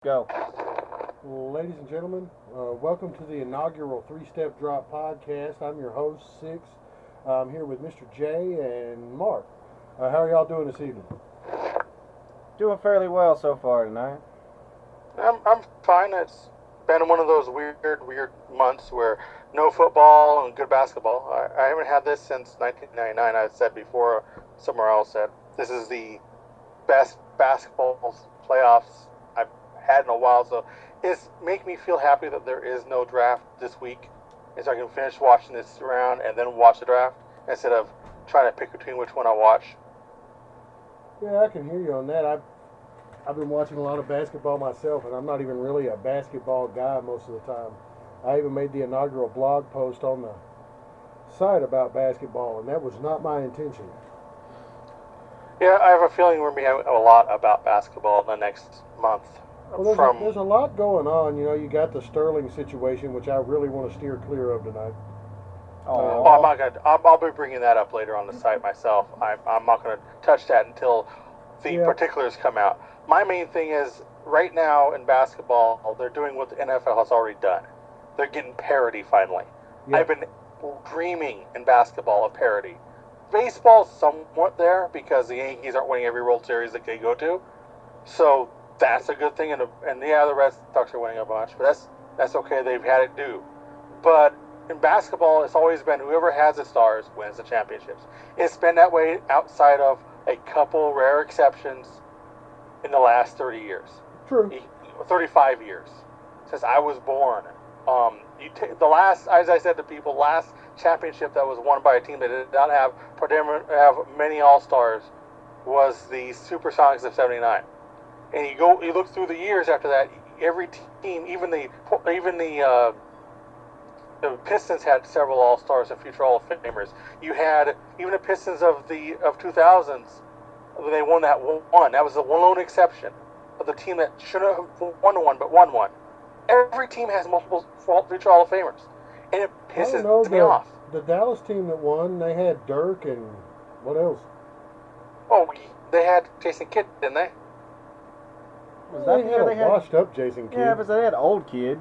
Go. Ladies and gentlemen, welcome to the inaugural Three Step Drop podcast. I'm your host, Six. I'm here with Mr. J and Mark. How are y'all doing this evening? Doing fairly well so far tonight. I'm fine. It's been one of those weird months where no football and good basketball. I haven't had this since 1999. I said before somewhere else that this is the best basketball playoffs I've had in a while. So it's make me feel happy that there is no draft this week, and so I can finish watching this round and then watch the draft instead of trying to pick between which one I watch. Yeah, I can hear you on that. I've been watching a lot of basketball myself, and I'm not even really a basketball guy most of the time. I even made the inaugural blog post on the site about basketball, and that was not my intention. Yeah, I have a feeling we're going to be a lot about basketball in the next month. Well, there's a lot going on. You know, you got the Sterling situation, which I really want to steer clear of tonight. I'm not gonna. I'll be bringing that up later on the site myself. I'm not gonna touch that until the particulars come out. My main thing is right now in basketball, they're doing what the NFL has already done. They're getting parity finally. Yeah. I've been dreaming in basketball of parity. Baseball's somewhat there because the Yankees aren't winning every World Series that they go to, so that's a good thing. And yeah, the Red Sox are winning a bunch, but that's okay. They've had it due, but in basketball, it's always been whoever has the stars wins the championships. It's been that way outside of a couple rare exceptions in the last 30 years. True. 35 years since I was born. The last, as I said to people, last championship that was won by a team that did not have many All-Stars was the Supersonics of '79. And you look through the years after that, every team, even the Pistons had several All-Stars and future Hall of Famers. You had even the Pistons of 2000s. They won that one. That was the one lone exception of the team that shouldn't have won one but won one. Every team has multiple future Hall of Famers, and it pisses me off. The Dallas team that won, they had Dirk and what else? Oh, they had Jason Kidd, didn't they? They had a washed-up Jason Kidd. Yeah, but they had old Kid.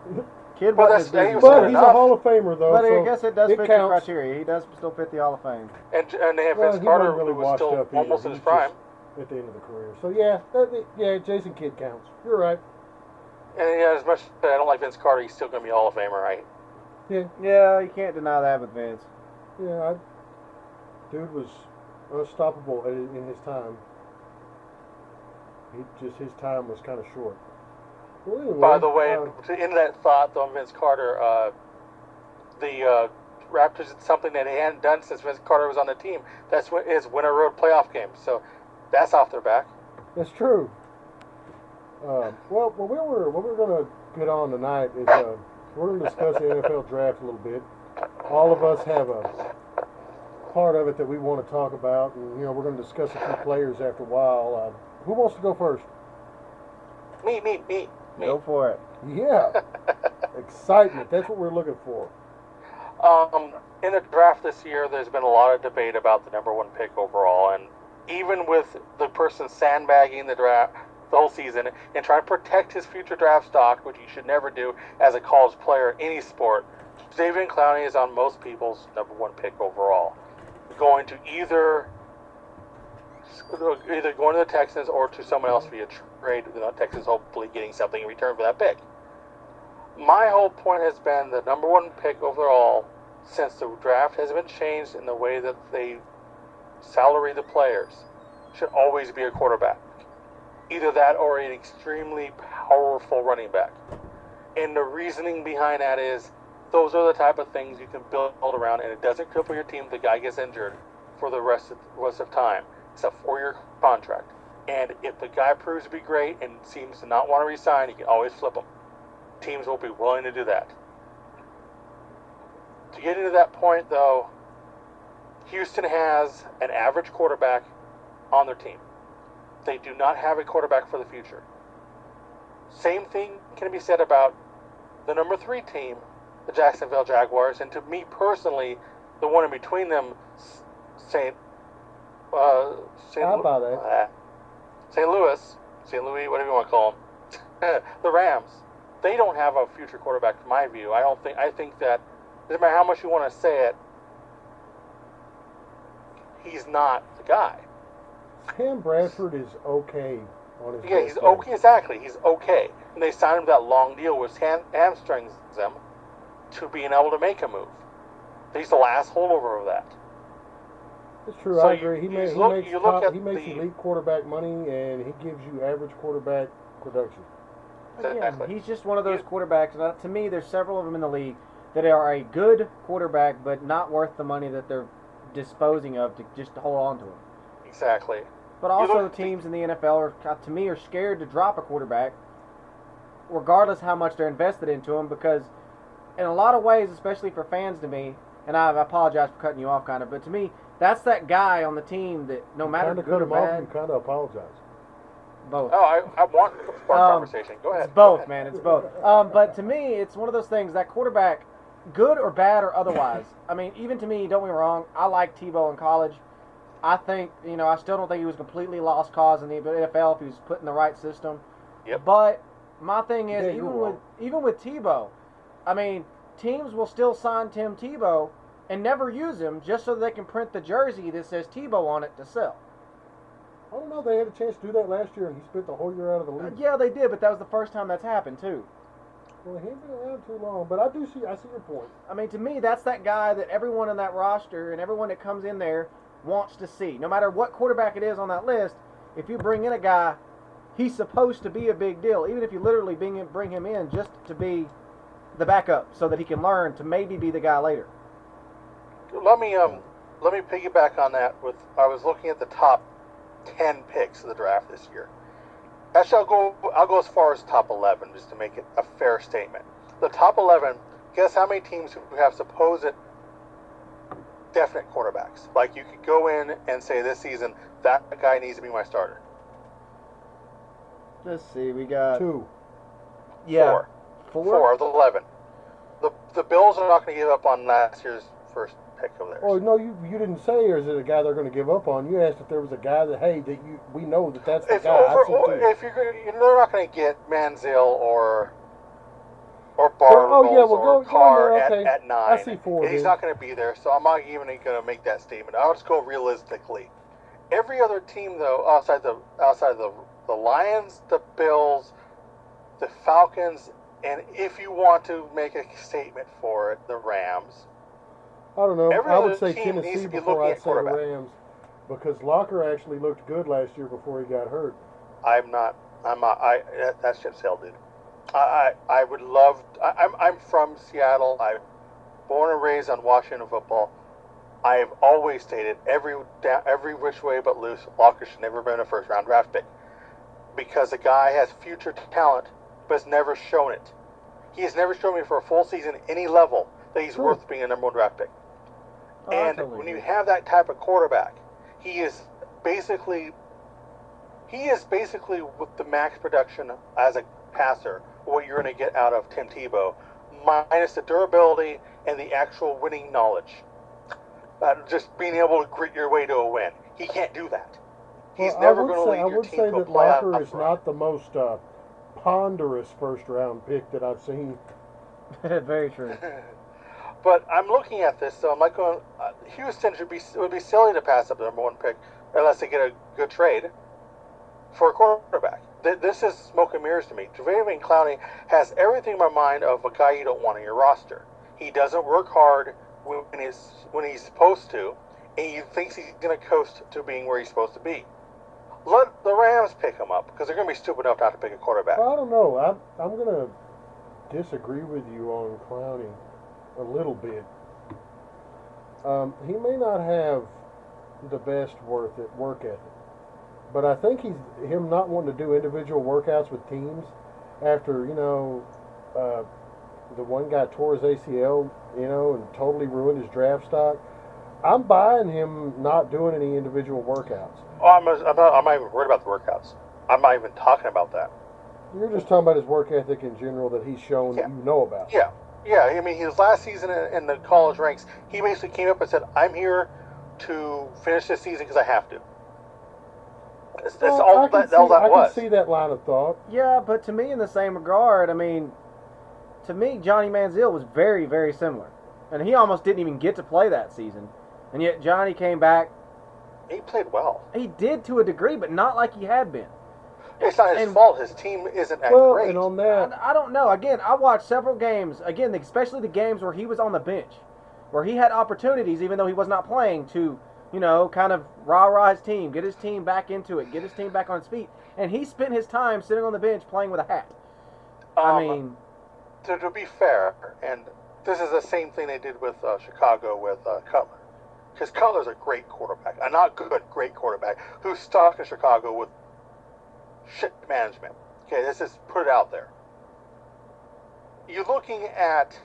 Kid Well, wasn't as busy. But he's a Hall of Famer, though. But so I guess it does fit the counts. criteria. He does still fit the Hall of Fame. And they have Vince Carter, really who was still up almost in either. his prime. At the end of the career. So, yeah, Jason Kidd counts. You're right. And yeah, as much as I don't like Vince Carter, he's still going to be a Hall of Famer, right? Yeah, you can't deny that with Vince. Yeah, dude was unstoppable in his time. His time was kind of short. Well, anyway, by the way, to end that thought on Vince Carter, the Raptors did something that they hadn't done since Vince Carter was on the team. That's his winter road playoff game. So that's off their back. That's true. What we're going to get on tonight is we're going to discuss the NFL draft a little bit. All of us have a part of it that we want to talk about, and we're going to discuss a few players after a while. Who wants to go first? Me. Go for it. Yeah, excitement. That's what we're looking for. In the draft this year, there's been a lot of debate about the number one pick overall, and even with the person sandbagging the draft the whole season and trying to protect his future draft stock, which you should never do as a college player in any sport, David Clowney is on most people's number one pick overall, going to either going to the Texans or to someone else via trade, with the Texans hopefully getting something in return for that pick. My whole point has been the number one pick overall since the draft has been changed in the way that they salary the players should always be a quarterback. Either that or an extremely powerful running back. And the reasoning behind that is those are the type of things you can build around, and it doesn't cripple your team if the guy gets injured for the rest of time. It's a 4-year contract. And if the guy proves to be great and seems to not want to resign, you can always flip him. Teams will be willing to do that. To get into that point, though, Houston has an average quarterback on their team. They do not have a quarterback for the future. Same thing can be said about the number 3 team, the Jacksonville Jaguars, and to me personally, the one in between them, St. How about that? St. Louis, whatever you want to call them. the Rams, they don't have a future quarterback, from my view. I think that no matter how much you want to say it, he's not the guy. Sam Bradford is okay on his. Yeah, he's okay. Exactly, he's okay. And they signed him to that long deal, which hamstrings them to being able to make a move. He's the last holdover of that. It's true. So I agree. He makes elite quarterback money, and he gives you average quarterback production. Again, he's just one of those quarterbacks. And to me, there's several of them in the league that are a good quarterback, but not worth the money that they're disposing of to just hold on to him. Exactly. But also, teams in the NFL to me, are scared to drop a quarterback, regardless how much they're invested into him, because in a lot of ways, especially for fans to me, and I apologize for cutting you off, kind of, but to me, that's that guy on the team that no matter good or bad. You kind of apologize. Both. Oh, I want to spark conversation. Go ahead. It's both, man. It's both. But to me, it's one of those things, that quarterback, good or bad or otherwise. I mean, even to me, don't get me wrong, I liked Tebow in college. I think, I still don't think he was completely lost cause in the NFL if he was put in the right system. Yep. But my thing is, Yeah, even with Tebow, I mean, teams will still sign Tim Tebow and never use him just so they can print the jersey that says Tebow on it to sell. I don't know. They had a chance to do that last year, and he spent the whole year out of the league. Yeah, they did, but that was the first time that's happened too. Well, he ain't been around too long, but I see your point. I mean, to me, that's that guy that everyone in that roster and everyone that comes in there wants to see. No matter what quarterback it is on that list, if you bring in a guy, he's supposed to be a big deal, even if you literally bring him in just to be the backup so that he can learn to maybe be the guy later. Let me piggyback on that. I was looking at the top 10 picks of the draft this year. Actually, I'll go as far as top 11 just to make it a fair statement. The top 11. Guess how many teams who have supposed definite quarterbacks? Like, you could go in and say this season that guy needs to be my starter. Let's see, we got 2. Yeah, four of the 11. The Bills are not going to give up on last year's first pick of theirs. Oh no, you didn't say, or is it a guy they're going to give up on? You asked if there was a guy that we know that's the guy. If they're not going to get Manziel or Barnes or Carr at 9. I see 4. He's not going to be there, so I'm not even going to make that statement. I'll just go realistically. Every other team, though, outside the Lions, the Bills, the Falcons, and if you want to make a statement for it, the Rams. I don't know. Every I would other say team Tennessee needs to be before looking I'd at say the quarterback. Rams, because Locker actually looked good last year before he got hurt. That ship sailed, dude. I would love. I'm from Seattle. I'm born and raised on Washington football. I have always stated every which way but loose, Locker should never have been a first round draft pick, because the guy has future talent but has never shown it. He has never shown me for a full season any level that he's worth being a number 1 draft pick. And when you have that type of quarterback, he is basically with the max production as a passer, what you're going to get out of Tim Tebow, minus the durability and the actual winning knowledge. Just being able to grit your way to a win. He can't do that. He's never going to lead your team to a playoff. I would say that Locker is not the most ponderous first-round pick that I've seen. Very true. But I'm looking at this, so I'm like going, Houston would be silly to pass up the number 1 pick unless they get a good trade for a quarterback. This is smoke and mirrors to me. Jadeveon Clowney has everything in my mind of a guy you don't want on your roster. He doesn't work hard when he's supposed to, and he thinks he's going to coast to being where he's supposed to be. Let the Rams pick him up, because they're going to be stupid enough not to pick a quarterback. Well, I don't know. I'm going to disagree with you on Clowney a little bit. He may not have the best work ethic, but I think him not wanting to do individual workouts with teams after, the one guy tore his ACL, and totally ruined his draft stock. I'm buying him not doing any individual workouts. Oh, I'm not even worried about the workouts. I'm not even talking about that. You're just talking about his work ethic in general that he's shown that you know about. Yeah. I mean, his last season in the college ranks, he basically came up and said, I'm here to finish this season because I have to. That's Well, all I can that was. see that line of thought. Yeah, but to me, in the same regard, I mean, to me, Johnny Manziel was very, very similar. And he almost didn't even get to play that season. And yet Johnny came back. He played well. He did to a degree, but not like he had been. It's not his fault. His team isn't that Well, great. and on that, I don't know. Again, I watched several games. Again, especially the games where he was on the bench, where he had opportunities, even though he was not playing, to, kind of rah-rah his team, get his team back into it, get his team back on its feet. And he spent his time sitting on the bench playing with a hat. I mean, to be fair, and this is the same thing they did with Chicago with Cutler. Because Cutler's a great quarterback, a not good, great quarterback, who's stuck in Chicago with shit management. Okay, let's just put it out there. You're looking at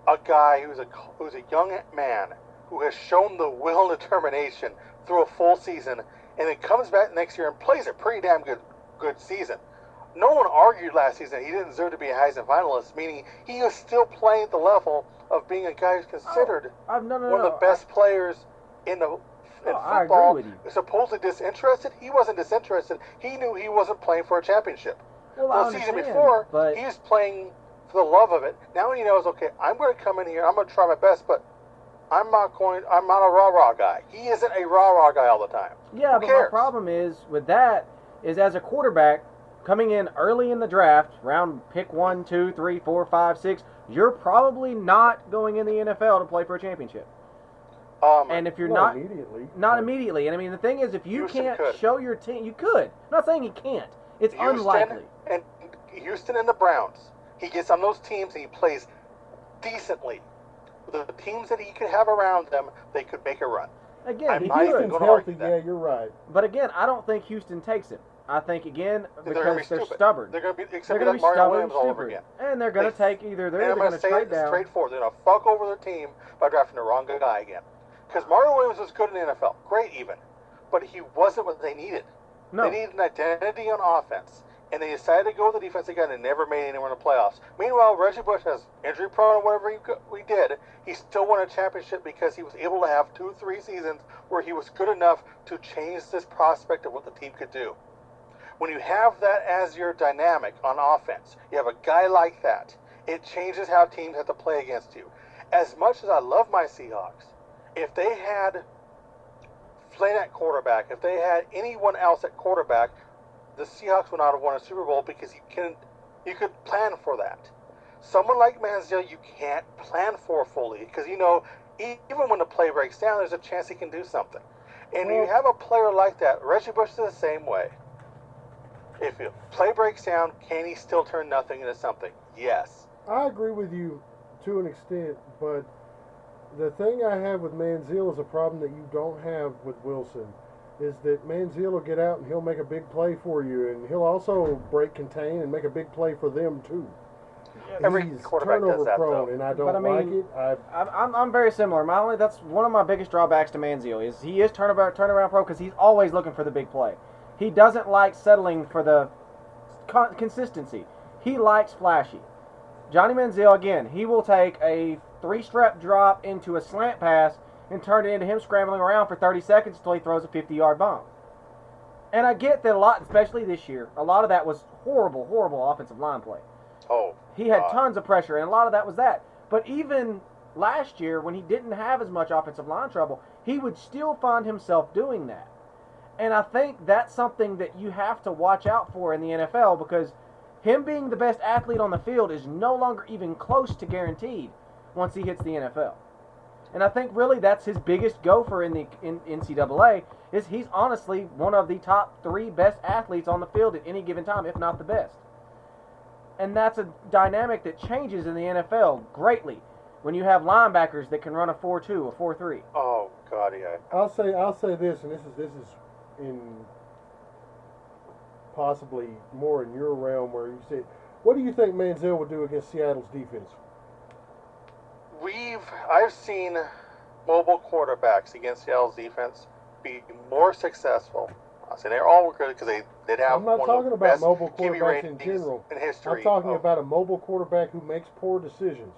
a guy who's a young man who has shown the will and determination through a full season, and then comes back next year and plays a pretty damn good season. No one argued last season he didn't deserve to be a Heisman finalist, meaning he was still playing at the level of being a guy who's considered one of the best players in football. I agree with you. Supposedly disinterested. He wasn't disinterested. He knew he wasn't playing for a championship. Well, the season before, he was playing for the love of it. Now he knows, okay, I'm going to come in here, I'm going to try my best, but I'm not a rah-rah guy. He isn't a rah-rah guy all the time. Yeah, but my problem is, with that, is as a quarterback, coming in early in the draft, round pick 1, 2, 3, 4, 5, 6, you're probably not going in the NFL to play for a championship. And if you're not immediately. And I mean, the thing is, if you can't show your team, you could. I'm not saying you can't. It's unlikely. And Houston and the Browns, he gets on those teams and he plays decently. The teams that he could have around them, they could make a run. Again, if Houston's healthy, yeah, you're right. But again, I don't think Houston takes it. I think, again, because they're stubborn. They're going to be like Mario Williams all over again. And they're going to take either they're going to trade down. Straightforward. They're going to fuck over their team by drafting the wrong guy again. Because Mario Williams was good in the NFL. Great, even. But he wasn't what they needed. No. They needed an identity on offense. And they decided to go with the defense again and never made anyone in the playoffs. Meanwhile, Reggie Bush has injury prone or whatever he did. He still won a championship because he was able to have 2-3 seasons where he was good enough to change this prospect of what the team could do. When you have that as your dynamic on offense, you have a guy like that, it changes how teams have to play against you. As much as I love my Seahawks, if they had Flynn at quarterback, if they had anyone else at quarterback, the Seahawks would not have won a Super Bowl because you could plan for that. Someone like Manziel, you can't plan for fully because even when the play breaks down, there's a chance he can do something. And you have a player like that. Reggie Bush is the same way. If the play breaks down, can he still turn nothing into something? Yes. I agree with you to an extent, but the thing I have with Manziel is a problem that you don't have with Wilson, is that Manziel will get out and he'll make a big play for you, and he'll also break contain and make a big play for them too. Every He's quarterback turnover does that, prone, though. and I don't like it. I'm very similar. That's one of my biggest drawbacks to Manziel is he is turnaround pro because he's always looking for the big play. He doesn't like settling for the consistency. He likes flashy. Johnny Manziel, again, he will take a 3-step drop into a slant pass and turn it into him scrambling around for 30 seconds until he throws a 50-yard bomb. And I get that a lot, especially this year, a lot of that was horrible, horrible offensive line play. Oh, he had tons of pressure, and a lot of that was that. But even last year, when he didn't have as much offensive line trouble, he would still find himself doing that. And I think that's something that you have to watch out for in the NFL because him being the best athlete on the field is no longer even close to guaranteed once he hits the NFL. And I think really that's his biggest gopher in the NCAA is he's honestly one of the top 3 best athletes on the field at any given time, if not the best. And that's a dynamic that changes in the NFL greatly when you have linebackers that can run a 4-2, a 4-3. Oh God, yeah. I'll say this, and this is in possibly more in your realm where you say, what do you think Manziel would do against Seattle's defense? I've seen mobile quarterbacks against Seattle's defense be more successful. I say they're all good because they'd have. I'm not one talking of the about best mobile QB quarterbacks in ratings general. In history. I'm talking about a mobile quarterback who makes poor decisions.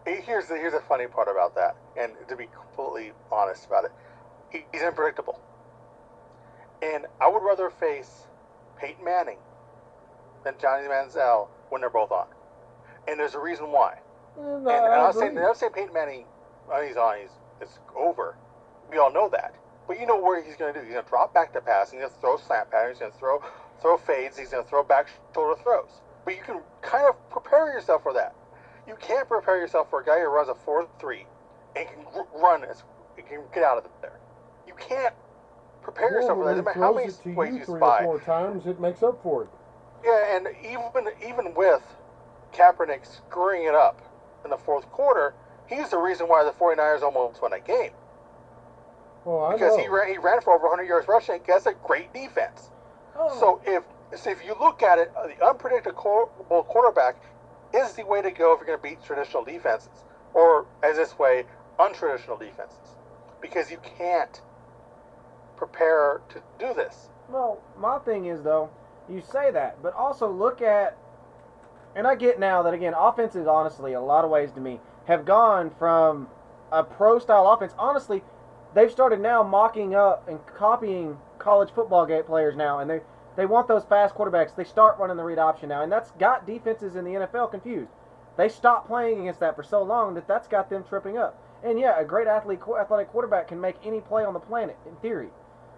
Here's the funny part about that, and to be completely honest about it, he's unpredictable. And I would rather face Peyton Manning than Johnny Manziel when they're both on. And there's a reason why. And I'm not saying Peyton Manning, when he's on, it's over. We all know that. But you know what he's going to do. He's going to drop back to pass. He's going to throw slant patterns. He's going to throw fades. He's going to throw back shoulder throws. But you can kind of prepare yourself for that. You can't prepare yourself for a guy who runs a 4.3 and can run, can get out of there. You can't prepare yourself for that. Doesn't matter how many ways you spy. 3 or 4 times, it makes up for it. Yeah, and even with Kaepernick screwing it up in the fourth quarter, he's the reason why the 49ers almost won that game. Well, because he ran for over 100 yards rushing against a great defense. Oh. So if you look at it, the unpredictable quarterback is the way to go if you're going to beat traditional defenses, or as this way, untraditional defenses, because you can't prepare to do this. Well, my thing is, though, you say that, but also look at, and I get now that, again, offenses, honestly, a lot of ways to me, have gone from a pro-style offense. Honestly, they've started now mocking up and copying college football players now, and they want those fast quarterbacks. They start running the read option now, and that's got defenses in the NFL confused. They stopped playing against that for so long that's got them tripping up. And yeah, a great athletic quarterback can make any play on the planet, in theory.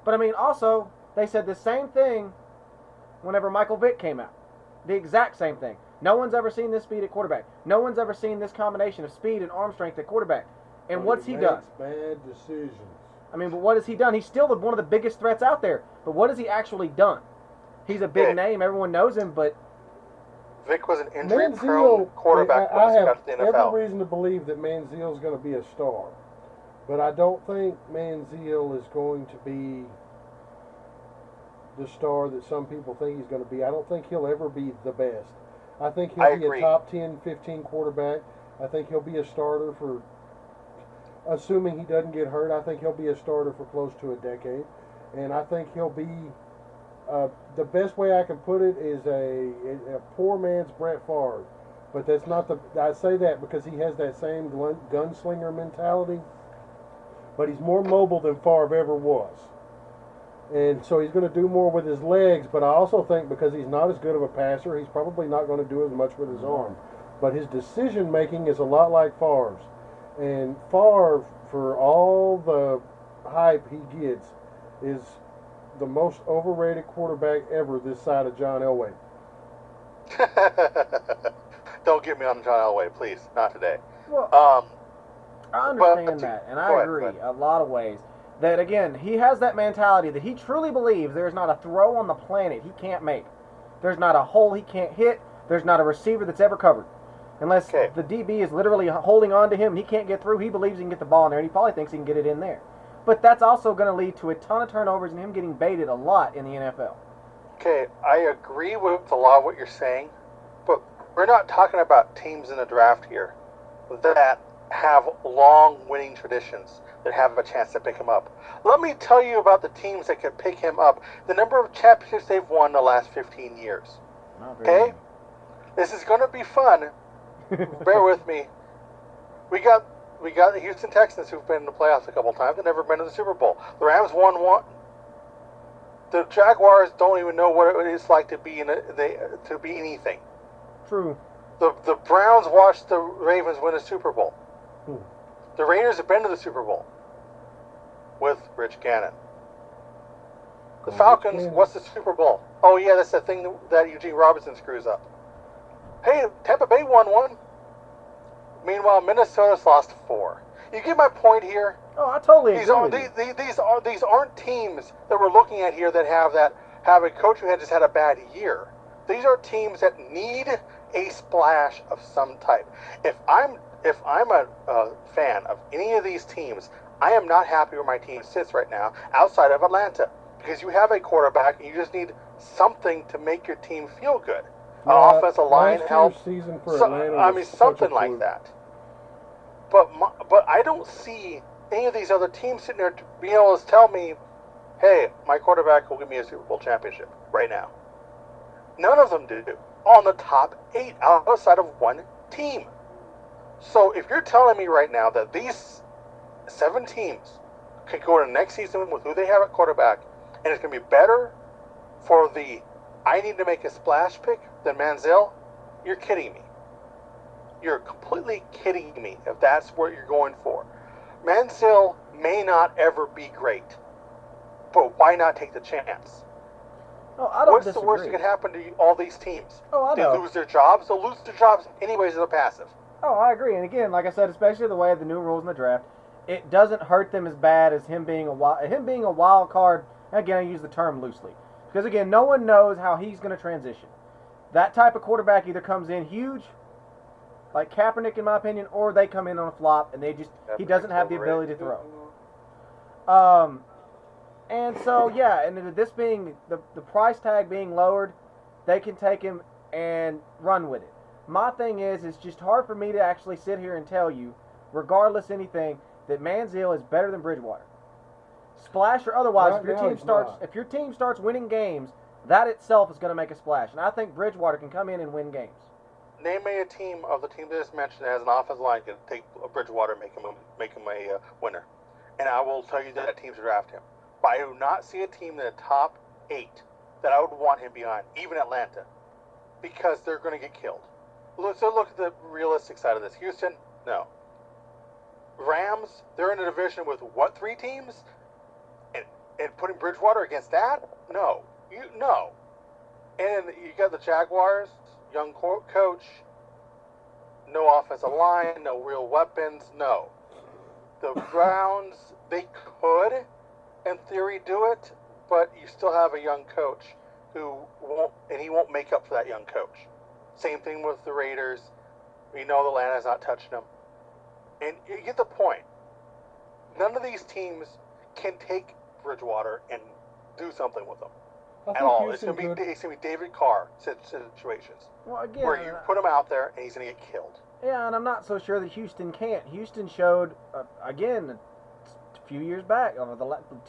But I mean, also, they said the same thing whenever Michael Vick came out. The exact same thing. No one's ever seen this speed at quarterback. No one's ever seen this combination of speed and arm strength at quarterback. And what's he done? Bad decisions. I mean, but what has he done? He's still one of the biggest threats out there. But what has he actually done? He's a big name. Everyone knows him, but Vic was an injury-prone quarterback when he got to the NFL. I have every reason to believe that Manziel's going to be a star. But I don't think Manziel is going to be the star that some people think he's going to be. I don't think he'll ever be the best. I think he'll be a top 10, 15 quarterback. I think he'll be a starter for, assuming he doesn't get hurt, I think he'll be a starter for close to a decade. And I think he'll be, the best way I can put it is a poor man's Brett Favre. But that's not I say that because he has that same gunslinger mentality. But he's more mobile than Favre ever was. And so he's going to do more with his legs, but I also think because he's not as good of a passer, he's probably not going to do as much with his arm. But his decision making is a lot like Favre's. And Favre, for all the hype he gets, is the most overrated quarterback ever this side of John Elway. Don't get me on John Elway, please. Not today. Well, I understand that, and I agree a lot of ways. That, again, he has that mentality that he truly believes there's not a throw on the planet he can't make. There's not a hole he can't hit. There's not a receiver that's ever covered. Unless the DB is literally holding on to him and he can't get through, he believes he can get the ball in there, and he probably thinks he can get it in there. But that's also going to lead to a ton of turnovers and him getting baited a lot in the NFL. Okay, I agree with a lot of what you're saying, but we're not talking about teams in the draft here that have long winning traditions that have a chance to pick him up. Let me tell you about the teams that could pick him up. The number of championships they've won the last 15 years. Okay? This is going to be fun. Bear with me. We got the Houston Texans who've been in the playoffs a couple times. They've never been to the Super Bowl. The Rams won one. The Jaguars don't even know what it is like to be to be anything. True. The Browns watched the Ravens win a Super Bowl. The Raiders have been to the Super Bowl with Rich Gannon. The Falcons, what's the Super Bowl? Oh, yeah, that's the thing that Eugene Robinson screws up. Hey, Tampa Bay won one. Meanwhile, Minnesota's lost 4. You get my point here? Oh, I totally agree. These aren't teams that we're looking at here that have a coach who had just had a bad year. These are teams that need a splash of some type. If I'm a fan of any of these teams, I am not happy where my team sits right now outside of Atlanta, because you have a quarterback and you just need something to make your team feel good. An offensive line help. Something like that. But I don't see any of these other teams sitting there being able to tell me, hey, my quarterback will give me a Super Bowl championship right now. None of them do. On the top 8 outside of one team. So if you're telling me right now that these 7 teams could go to next season with who they have at quarterback, and it's going to be better for the I need to make a splash pick than Manziel, you're kidding me. You're completely kidding me if that's what you're going for. Manziel may not ever be great, but why not take the chance? Oh, I don't What's disagree. the worst that could happen to all these teams? Oh, I They know. lose their jobs. They'll lose their jobs anyways as a passive. Oh, I agree. And again, like I said, especially the way of the new rules in the draft, it doesn't hurt them as bad as him being a wild card. Again, I use the term loosely because again, no one knows how he's going to transition. That type of quarterback either comes in huge, like Kaepernick, in my opinion, or they come in on a flop and he doesn't have the ability to throw. And so yeah, and this being the price tag being lowered, they can take him and run with it. My thing is, it's just hard for me to actually sit here and tell you, regardless anything, that Manziel is better than Bridgewater. Splash or otherwise, if your team starts winning games, that itself is going to make a splash. And I think Bridgewater can come in and win games. Name me a team of the team that just mentioned that has an offensive line can take Bridgewater and make him a winner. And I will tell you that teams draft him. But I do not see a team in the top 8 that I would want him behind, even Atlanta, because they're going to get killed. So look at the realistic side of this. Houston, no. Rams, they're in a division with what, 3 teams? And putting Bridgewater against that? No. No. And you got the Jaguars, young coach, no offensive line, no real weapons, no. The Browns, they could, in theory, do it, but you still have a young coach who won't make up for that young coach. Same thing with the Raiders. We know Atlanta's not touching them. And you get the point. None of these teams can take Bridgewater and do something with them at all. It's going to be David Carr situations. Well, again, where you put him out there and he's going to get killed. Yeah, and I'm not so sure that Houston can't. Houston showed, again, a few years back,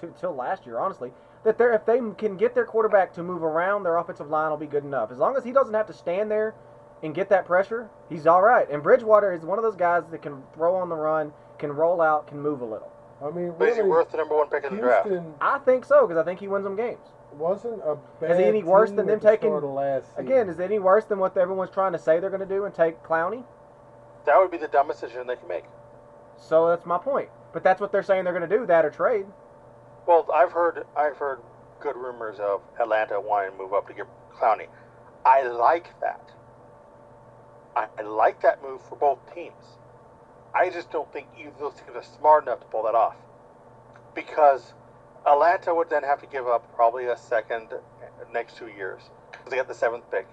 until last year, honestly, that if they can get their quarterback to move around, their offensive line will be good enough. As long as he doesn't have to stand there and get that pressure, he's all right. And Bridgewater is one of those guys that can throw on the run, can roll out, can move a little. I mean, but is he worth the number 1 pick in the draft? I think so, because I think he wins them games. Wasn't a bad Is it any worse than them taking? Again, is it any worse than what everyone's trying to say they're going to do and take Clowney? That would be the dumbest decision they can make. So that's my point. But that's what they're saying they're going to do, that or trade. Well, I've heard good rumors of Atlanta wanting to move up to get Clowney. I like that. I like that move for both teams. I just don't think either of those teams are smart enough to pull that off. Because Atlanta would then have to give up probably a second next 2 years. Because they got the 7th pick.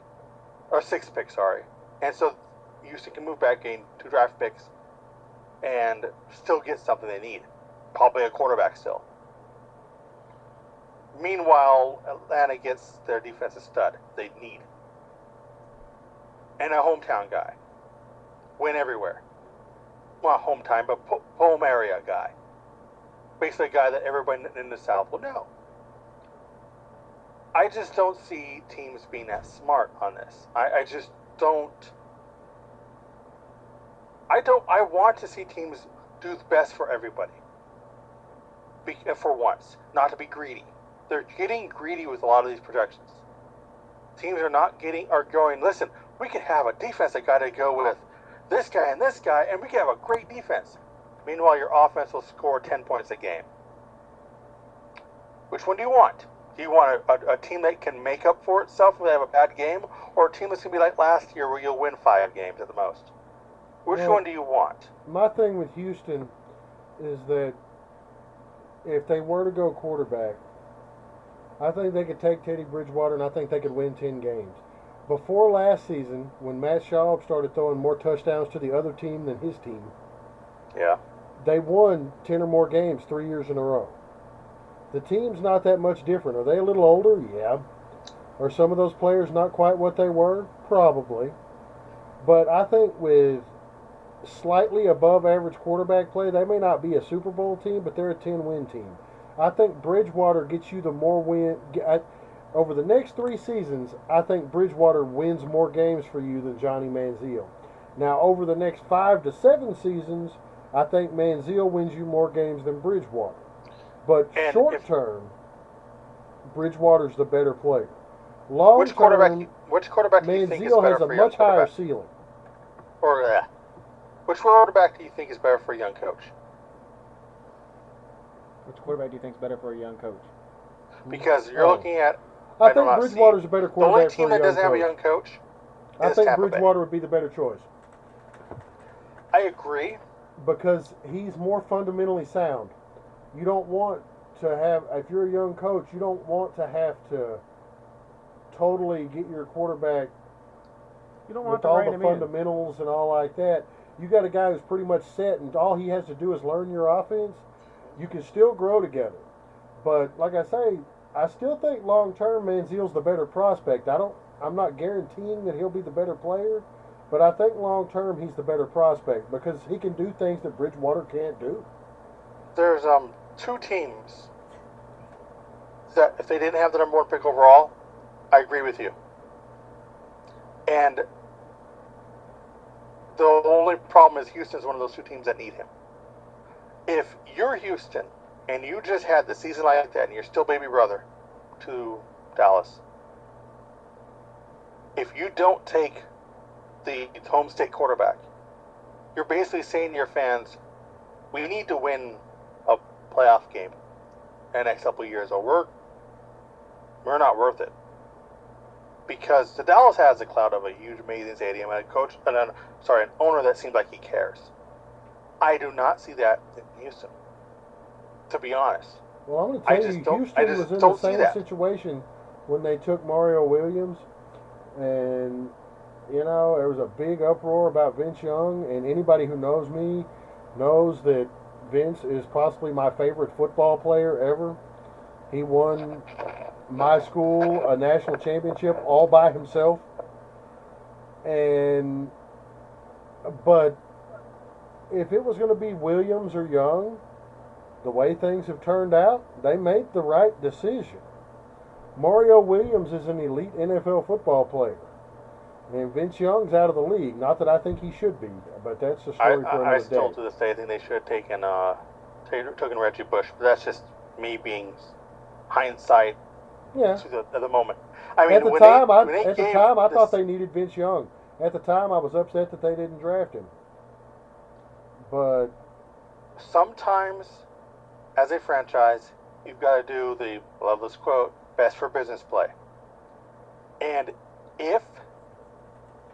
Or 6th pick, sorry. And so Houston can move back, gain 2 draft picks, and still get something they need. Probably a quarterback still. Meanwhile, Atlanta gets their defensive stud they need. And a hometown guy. Win everywhere. Well, hometown, but home area guy. Basically a guy that everybody in the South will know. I just don't see teams being that smart on this. I just don't. I want to see teams do the best for everybody. For once. Not to be greedy. They're getting greedy with a lot of these projections. Teams are going, listen, we could have a defensive guy to go with this guy, and we can have a great defense. Meanwhile, your offense will score 10 points a game. Which one do you want? Do you want a team that can make up for itself if they have a bad game, or a team that's going to be like last year where you'll win 5 games at the most? Which one do you want? My thing with Houston is that if they were to go quarterback, I think they could take Teddy Bridgewater, and I think they could win 10 games. Before last season, when Matt Schaub started throwing more touchdowns to the other team than his team, yeah, they won 10 or more games 3 years in a row. The team's not that much different. Are they a little older? Yeah. Are some of those players not quite what they were? Probably. But I think with slightly above average quarterback play, they may not be a Super Bowl team, but they're a 10-win team. I think Bridgewater gets you the more win. Over the next 3 seasons, I think Bridgewater wins more games for you than Johnny Manziel. Now, over the next 5 to 7 seasons, I think Manziel wins you more games than Bridgewater. But short term, Bridgewater's the better player. Long which term, quarterback do you think is Manziel better has a for a young much higher quarterback? ceiling. Or which quarterback do you think is better for a young coach? Which quarterback do you think is better for a young coach? Because you're looking at. I think Bridgewater's a better The only quarterback team for a that young doesn't have a coach. young coach I is think Tampa Bay. Bridgewater would be the better choice I agree. because he's more fundamentally sound. You don't want to have, if you're a young coach, you don't want to have to totally get your quarterback You don't want with to all rein the him in. fundamentals and all like that. You got a guy who's pretty much set, and all he has to do is learn your offense. You can still grow together. But like I say, I still think long term Manziel's the better prospect. I'm not guaranteeing that he'll be the better player, but I think long term he's the better prospect because he can do things that Bridgewater can't do. There's two teams that if they didn't have the number 1 pick overall, I agree with you. And the only problem is Houston's one of those two teams that need him. If you're Houston and you just had the season like that and you're still baby brother to Dallas, if you don't take the home state quarterback, you're basically saying to your fans, we need to win a playoff game in the next couple of years, or we're not worth it. Because the Dallas has the clout of a huge, amazing stadium and an owner that seems like he cares. I do not see that in Houston, to be honest. Well, I'm going to tell you, Houston was in the same situation when they took Mario Williams, and there was a big uproar about Vince Young, and anybody who knows me knows that Vince is possibly my favorite football player ever. He won my school a national championship all by himself. But if it was going to be Williams or Young, the way things have turned out, they made the right decision. Mario Williams is an elite NFL football player. And Vince Young's out of the league. Not that I think he should be, but that's a story for another day. I still, to this day, think they should have taken Reggie Bush. But that's just me being hindsight to the moment. I mean, at the time, I thought they needed Vince Young. At the time, I was upset that they didn't draft him. But sometimes, as a franchise, you've got to do the, love this quote, best for business play. And if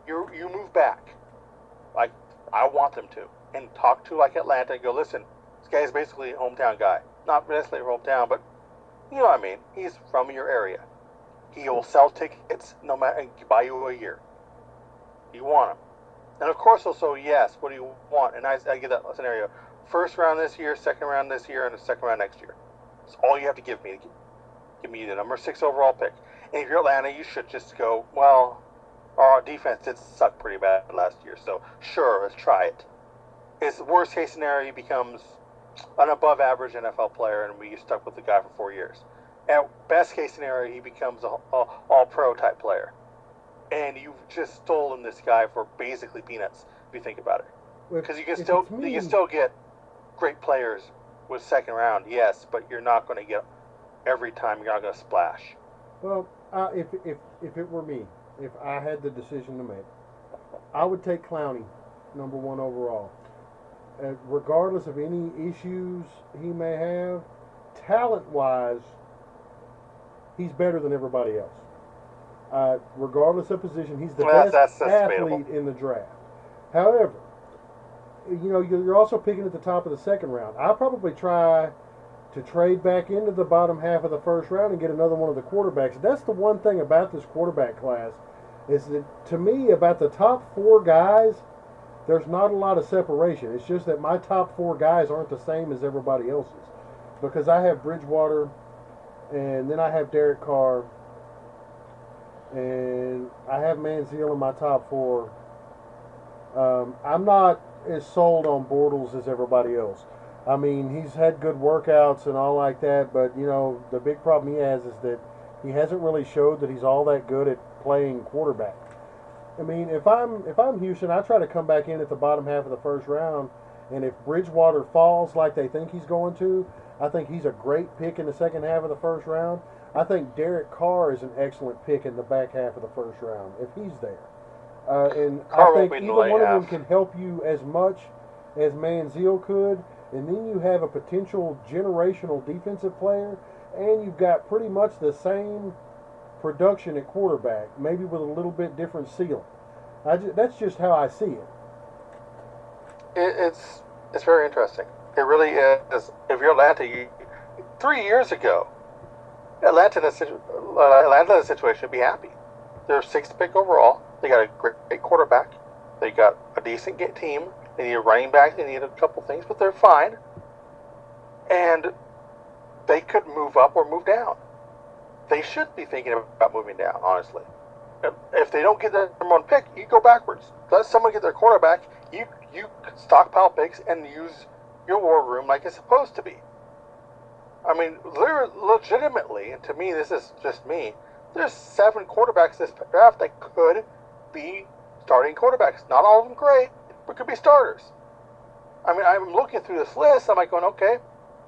you move back, like I want them to, and talk to like Atlanta and go, listen, this guy's basically a hometown guy. Not necessarily hometown, but you know what I mean. He's from your area. He will sell tickets no matter, and buy you a year. You want him. And of course also, yes, what do you want? And I give that scenario. First round this year, second round this year, and the second round next year. That's all you have to give me. Give me the number 6 overall pick. And if you're Atlanta, you should just go, well, our defense did suck pretty bad last year, so sure, let's try it. It's the worst case scenario, he becomes an above average NFL player, and we stuck with the guy for 4 years. At best case scenario, he becomes a all pro type player. And you've just stolen this guy for basically peanuts, if you think about it. Because you can still get great players with second round, yes, but you're not going to get every time. You're not going to splash. Well, if it were me, if I had the decision to make, I would take Clowney, number 1 overall. Regardless of any issues he may have, talent-wise, he's better than everybody else. Regardless of position, he's the best athlete in the draft. However, you're also picking at the top of the second round. I'll probably try to trade back into the bottom half of the first round and get another one of the quarterbacks. That's the one thing about this quarterback class, is that to me, about the top 4 guys, there's not a lot of separation. It's just that my top 4 guys aren't the same as everybody else's. Because I have Bridgewater, and then I have Derek Carr, and I have Manziel in my top 4. I'm not as sold on Bortles as everybody else. I mean, he's had good workouts and all like that, but, the big problem he has is that he hasn't really showed that he's all that good at playing quarterback. I mean, if I'm Houston, I try to come back in at the bottom half of the first round, and if Bridgewater falls like they think he's going to, I think he's a great pick in the second half of the first round. I think Derek Carr is an excellent pick in the back half of the first round if he's there. And Carr I think won't be in either the late one of them half. can help you as much as Manziel could, and then you have a potential generational defensive player, and you've got pretty much the same production at quarterback, maybe with a little bit different ceiling. That's just how I see it. It's very interesting. It really is. If you're Atlanta, 3 years ago, Atlanta in a situation would be happy. They're sixth pick overall. They got a great quarterback. They got a decent team. They need a running back. They need a couple things, but they're fine. And they could move up or move down. They should be thinking about moving down, honestly. If they don't get the number one pick, you go backwards. Let someone get their quarterback. You stockpile picks and use your war room like it's supposed to be. I mean, legitimately, and to me, this is just me, there's 7 quarterbacks this draft that could be starting quarterbacks. Not all of them great, but could be starters. I mean, I'm looking through this list, I'm like going, okay,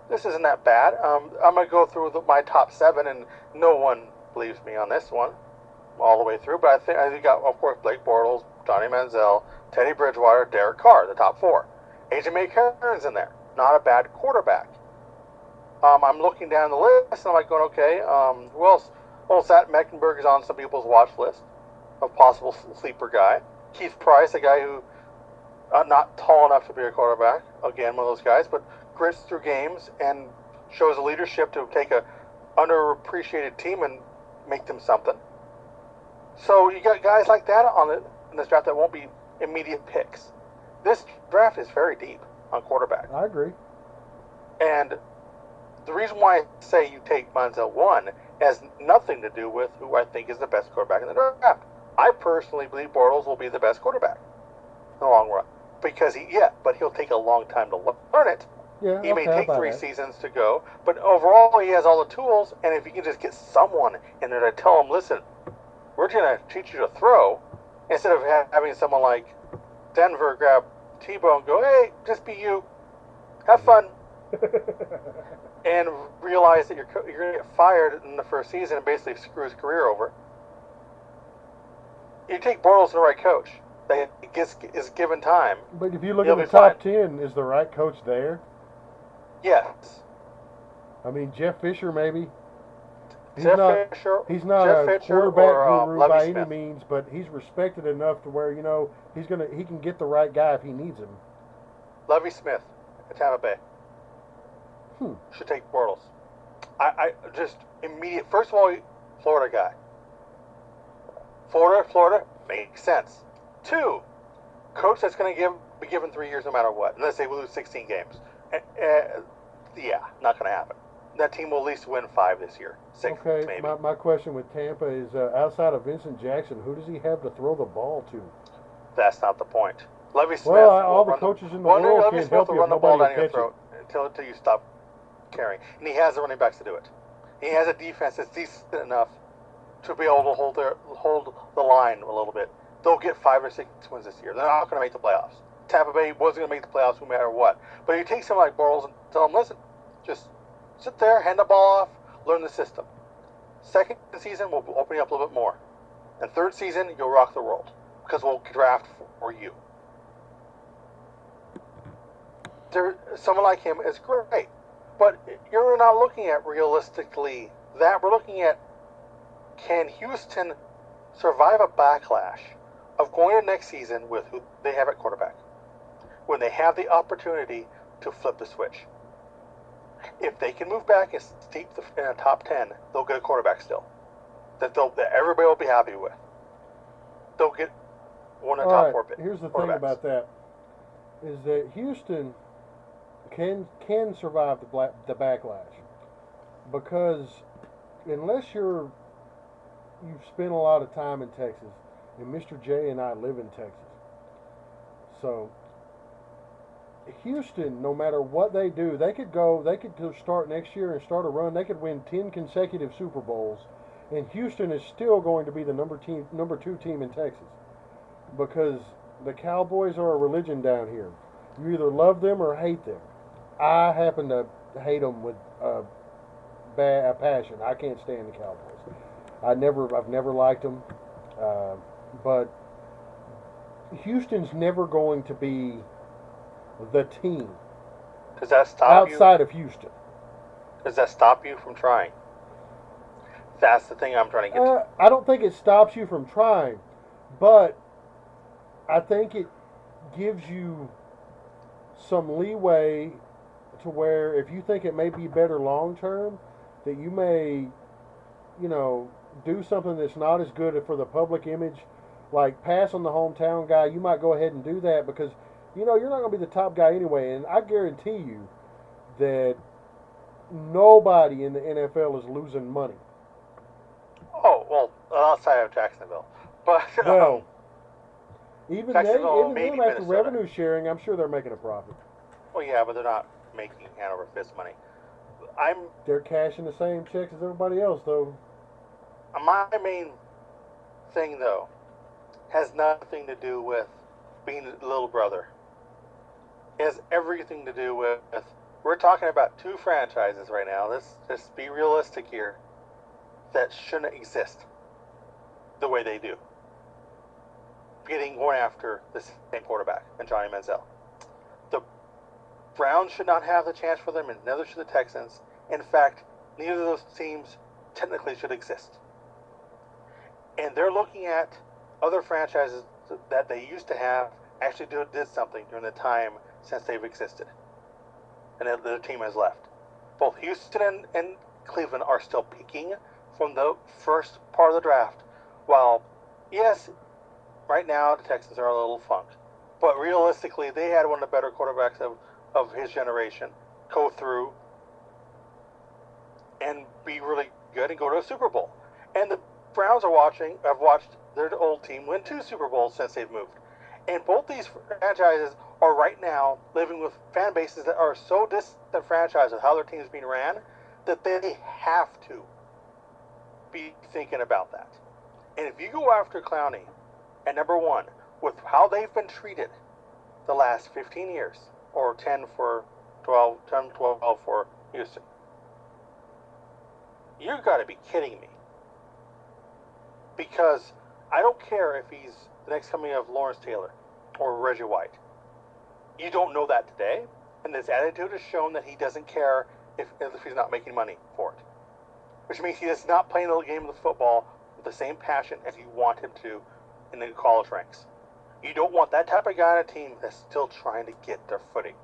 this isn't that bad. I'm going to go through my top 7, and no one believes me on this one all the way through, but I think you got, of course, Blake Bortles, Johnny Manziel, Teddy Bridgewater, Derek Carr, the top 4. AJ McCarron's in there. Not a bad quarterback. I'm looking down the list, and I'm like going, okay, who else? Well, Zach Meckenberg is on some people's watch list of possible sleeper guy. Keith Price, a guy who not tall enough to be a quarterback. Again, one of those guys, but grits through games and shows a leadership to take a underappreciated team and make them something. So you got guys like that in this draft that won't be immediate picks. This draft is very deep on quarterback. I agree. And the reason why I say you take Manziel 1 has nothing to do with who I think is the best quarterback in the draft. I personally believe Bortles will be the best quarterback in the long run. Because but he'll take a long time to learn it. Yeah, He may take 3 seasons to go, but overall he has all the tools, and if you can just get someone in there to tell him, listen, we're going to teach you to throw, instead of having someone like Denver grab Tebow and go, hey, just be you, have fun, and realize that you're going to get fired in the first season and basically screw his career over. You take Bortles, the right coach that is given time. But if you look at the top 10, is the right coach there? Yes. I mean, Jeff Fisher maybe. He's Jeff not Fisher a quarterback guru by Smith. any means, but he's respected enough to where he can get the right guy if he needs him. Lovie Smith at Tampa Bay. Should take Bortles. I just immediate. First of all, Florida guy. Florida makes sense. 2, coach that's going to be given 3 years no matter what, unless they lose 16 games. Not going to happen. That team will at least win 5 this year. 6 okay, maybe. my question with Tampa is, outside of Vincent Jackson, who does he have to throw the ball to? That's not the point. Lovie Smith. Well, all the coaches in the world Lovie can't Smith help will you run if the ball nobody down will your catch it. throat until you stop carrying, and he has the running backs to do it. He has a defense that's decent enough to be able to hold the line a little bit. They'll get 5 or 6 wins this year. They're not going to make the playoffs. Tampa Bay wasn't going to make the playoffs no matter what. But you take someone like Bortles and tell him, listen, just sit there, hand the ball off, learn the system. Second season, we'll open you up a little bit more. And third season, you'll rock the world because we'll draft for you. Someone like him is great. But you're not looking at realistically that. We're looking at, can Houston survive a backlash of going to next season with who they have at quarterback when they have the opportunity to flip the switch? If they can move back and steep in the top 10, they'll get a quarterback still that everybody will be happy with. They'll get one of the top 4 picks. Here's the thing about that, is that Houston can survive the backlash, because unless you've spent a lot of time in Texas, and Mr. J and I live in Texas, so Houston, no matter what they do, they could start next year and start a run. They could win 10 consecutive Super Bowls, and Houston is still going to be the number 2 team in Texas. because the Cowboys are a religion down here. You either love them or hate them. I happen to hate them with a passion. I can't stand the Cowboys. I've never liked them, but Houston's never going to be the team. Does that stop outside of Houston? Does that stop you from trying? That's the thing I'm trying to get to. I don't think it stops you from trying, but I think it gives you some leeway to where if you think it may be better long term, that you may, do something that's not as good for the public image, like pass on the hometown guy. You might go ahead and do that because, you're not going to be the top guy anyway, and I guarantee you that nobody in the NFL is losing money. Oh, well, outside of Jacksonville. But, well, even then, maybe after revenue sharing, I'm sure they're making a profit. Well, yeah, but they're not making hand over fist money. They're cashing the same checks as everybody else, though. My main thing, though, has nothing to do with being a little brother. It has everything to do with, we're talking about two franchises right now. Let's be realistic here. That shouldn't exist the way they do. Going after the same quarterback and Johnny Manziel. The Browns should not have the chance for them, and neither should the Texans. In fact, neither of those teams technically should exist. And they're looking at other franchises that they used to have actually did something during the time since they've existed. And their team has left. Both Houston and Cleveland are still peaking from the first part of the draft. While, yes, right now the Texans are a little funked. But realistically, they had one of the better quarterbacks of his generation go through and be really good and go to a Super Bowl. And the Browns have watched their old team win 2 Super Bowls since they've moved. And both these franchises are right now living with fan bases that are so disenfranchised with how their team's being ran that they have to be thinking about that. And if you go after Clowney, and number one, with how they've been treated the last 15 years, or 10 for 12 for Houston, you've got to be kidding me. Because I don't care if he's the next coming of Lawrence Taylor or Reggie White. You don't know that today, and his attitude has shown that he doesn't care if he's not making money for it. Which means he is not playing the game of football with the same passion as you want him to in the college ranks. You don't want that type of guy on a team that's still trying to get their footing.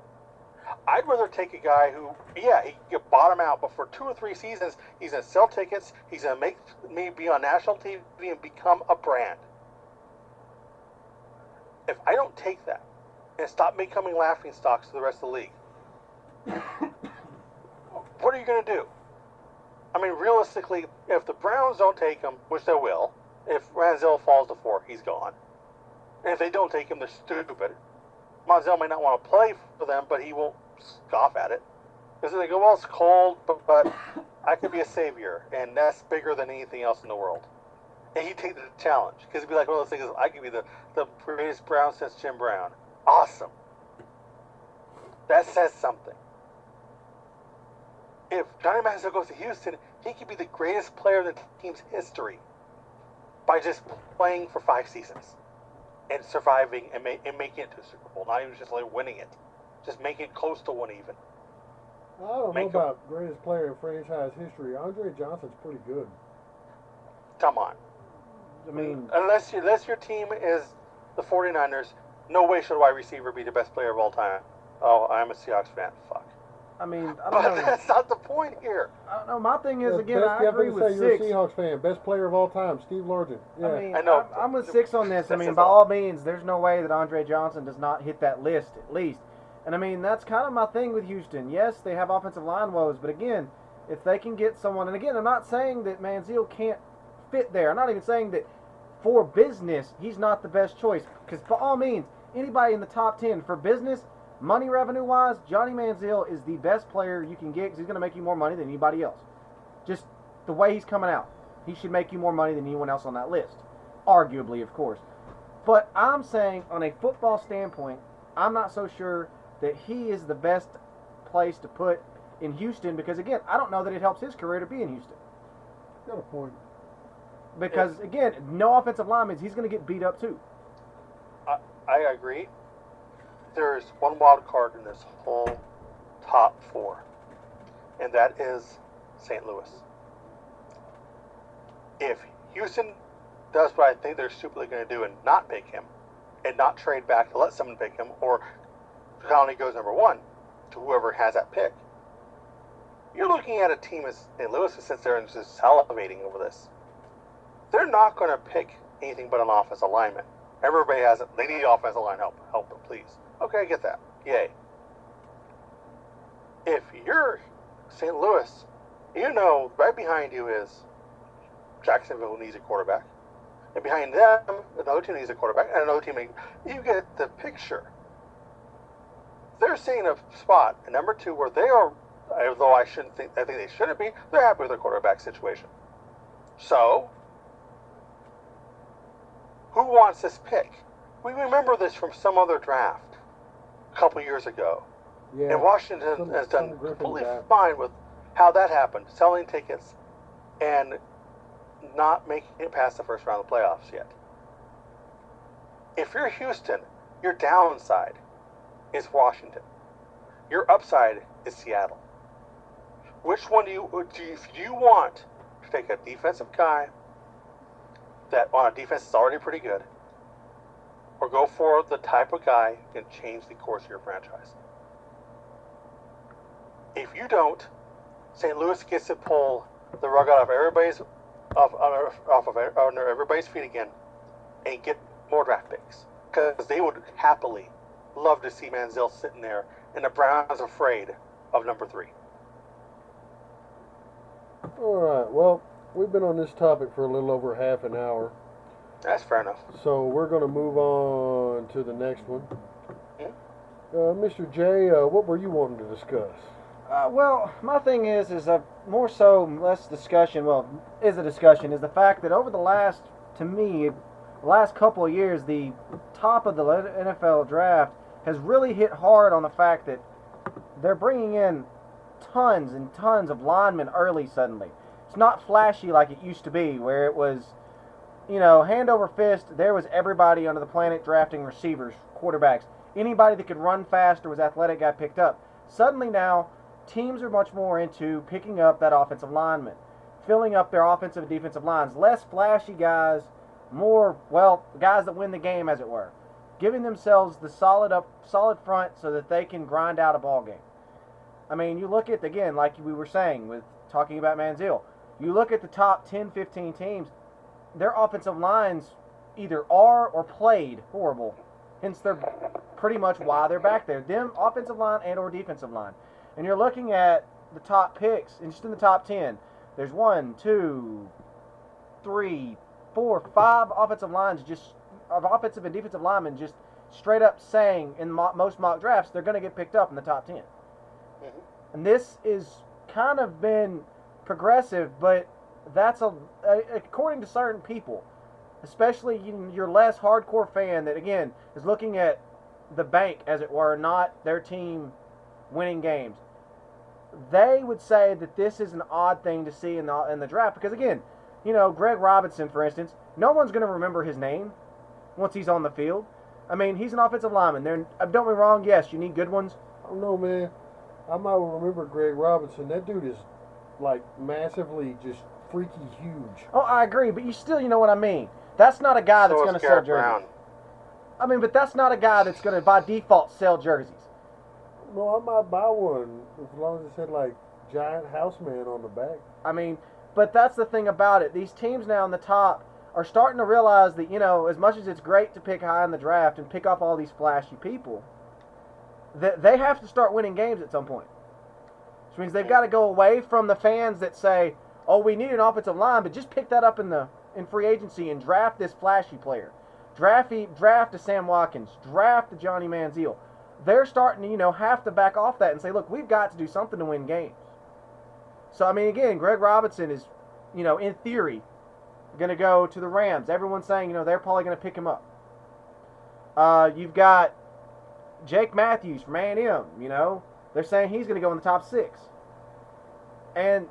I'd rather take a guy who, yeah, he can bottom out, but for 2 or 3 seasons, he's going to sell tickets, he's going to make me be on national TV and become a brand. If I don't take that and stop becoming laughingstocks to the rest of the league, what are you going to do? I mean, realistically, if the Browns don't take him, which they will, if Manziel falls to 4, he's gone. And if they don't take him, they're stupid. Manziel may not want to play for them, but he won't scoff at it. Because they go, well, it's cold, but I could be a savior, and that's bigger than anything else in the world. And he'd take the challenge. Because he'd be like one of those things, I could be the greatest Brown since Jim Brown. Awesome. That says something. If Johnny Manziel goes to Houston, he could be the greatest player in the team's history by just playing for 5 seasons and surviving and making it to a Super Bowl. Not even just like winning it, just making it close to one even. I don't know about greatest player in franchise history. Andre Johnson's pretty good. Come on. I mean, unless your team is the 49ers, no way should a wide receiver be the best player of all time. Oh, I'm a Seahawks fan. Fuck. I mean, I don't but know. That's not the point here. I don't know. My thing is, again, I agree with You're a 6. Seahawks fan. Best player of all time, Steve Largent. Yeah. I mean, I know. I'm with 6 on this. I mean, by all means, there's no way that Andre Johnson does not hit that list, at least. And, I mean, that's kind of my thing with Houston. Yes, they have offensive line woes, but, again, if they can get someone, and, again, I'm not saying that Manziel can't fit there. I'm not even saying that for business, he's not the best choice. Because, by all means, anybody in the top 10 for business, money revenue-wise, Johnny Manziel is the best player you can get because he's going to make you more money than anybody else. Just the way he's coming out. He should make you more money than anyone else on that list. Arguably, of course. But I'm saying, on a football standpoint, I'm not so sure that he is the best place to put in Houston because, again, I don't know that it helps his career to be in Houston. Got a point. Because, again, no offensive linemen, he's going to get beat up too. I agree. There is one wild card in this whole top four, and that is St. Louis. If Houston does what I think they're stupidly going to do and not pick him, and not trade back to let someone pick him, or Colony goes number one to whoever has that pick, you're looking at a team as St. Louis that sits there and just salivating over this. They're not going to pick anything but an offensive lineman. Everybody has it. They need offensive line help. Help them, please. Okay, I get that. Yay. If you're St. Louis, you know right behind you is Jacksonville needs a quarterback. And behind them, another team needs a quarterback, and another team needs... You get the picture. They're seeing a spot at number two where they are, although I think they shouldn't be, they're happy with their quarterback situation. So, who wants this pick? We remember this from some other draft a couple years ago. Yeah. And Washington has done completely fine with how that happened, selling tickets and not making it past the first round of the playoffs yet. If you're Houston, your downside is Washington. Your upside is Seattle. Which one do you want to take a defensive guy that on a defense is already pretty good, or go for the type of guy who can change the course of your franchise? If you don't, St. Louis gets to pull the rug out of everybody's under everybody's feet again and get more draft picks, because they would happily love to see Manziel sitting there, and the Browns afraid of number 3. All right. Well, we've been on this topic for a little over half an hour. That's fair enough. So we're going to move on to the next one. Mr. J, what were you wanting to discuss? Well, my thing is more so less discussion. Well, is a discussion is the fact that over the last couple of years, the top of the NFL draft has really hit hard on the fact that they're bringing in tons and tons of linemen early suddenly. It's not flashy like it used to be, where it was, hand over fist, there was everybody under the planet drafting receivers, quarterbacks. Anybody that could run fast or was athletic got picked up. Suddenly now, teams are much more into picking up that offensive lineman, filling up their offensive and defensive lines. Less flashy guys, more, guys that win the game, as it were. Giving themselves the solid front so that they can grind out a ball game. I mean, you look at, again, like we were saying with talking about Manziel, you look at the top 10, 15 teams, their offensive lines either are or played horrible. Hence, they're pretty much why they're back there. Them, offensive line and or defensive line. And you're looking at the top picks, and just in the top 10, there's 1, 2, 3, 4, 5 offensive and defensive linemen just straight up saying in most mock drafts they're going to get picked up in the top 10. Mm-hmm. And this is kind of been progressive, but that's according to certain people, especially your less hardcore fan that, again, is looking at the bank, as it were, not their team winning games. They would say that this is an odd thing to see in the draft because, again, Greg Robinson, for instance, no one's going to remember his name once he's on the field. I mean, he's an offensive lineman. Don't get me wrong, yes, you need good ones. I don't know, man. I might remember Greg Robinson. That dude is, massively just freaky huge. Oh, I agree, but you still, you know what I mean. That's not a guy that's going to sell jerseys. Brown. I mean, but that's not a guy that's going to, by default, sell jerseys. No, I might buy one as long as it said, Giant Houseman on the back. I mean, but that's the thing about it. These teams now in the top are starting to realize that, as much as it's great to pick high in the draft and pick off all these flashy people, that they have to start winning games at some point. Which means they've got to go away from the fans that say, oh, we need an offensive line, but just pick that up in free agency and draft this flashy player. Draft a Sam Watkins. Draft a Johnny Manziel. They're starting to, have to back off that and say, look, we've got to do something to win games. So, I mean, again, Greg Robinson is, in theory, going to go to the Rams. Everyone's saying, they're probably going to pick him up. You've got Jake Matthews from A&M, you know. They're saying he's going to go in the top 6. And,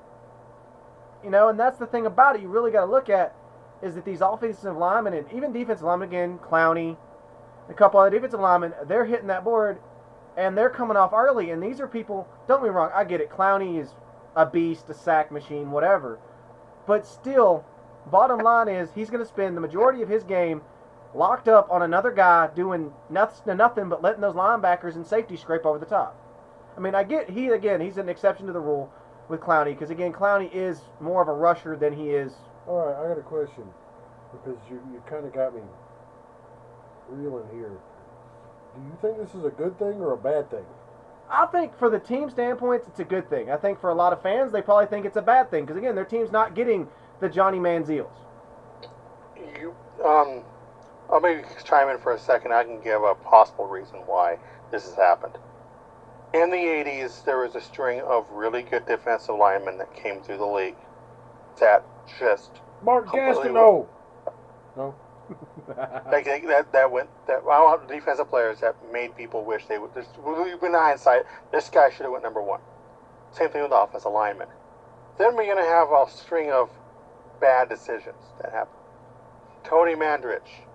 you know, and that's the thing about it you really got to look at is that these offensive linemen and even defensive linemen, again, Clowney, a couple other defensive linemen, they're hitting that board and they're coming off early. And these are people, don't get me wrong, I get it. Clowney is a beast, a sack machine, whatever. But still, bottom line is he's going to spend the majority of his game locked up on another guy doing nothing but letting those linebackers and safety scrape over the top. I mean, I get he's an exception to the rule with Clowney because, again, Clowney is more of a rusher than he is. All right, I got a question because you kind of got me reeling here. Do you think this is a good thing or a bad thing? I think for the team standpoints, it's a good thing. I think for a lot of fans, they probably think it's a bad thing because, again, their team's not getting the Johnny Manziels. I'll maybe chime in for a second. I can give a possible reason why this has happened. In the 80s, there was a string of really good defensive linemen that came through the league that just Mark Gastineau. No. defensive players that made people wish they would. In hindsight, this guy should have went number 1. Same thing with the offensive linemen. Then we're going to have a string of bad decisions that happen. Tony Mandrich,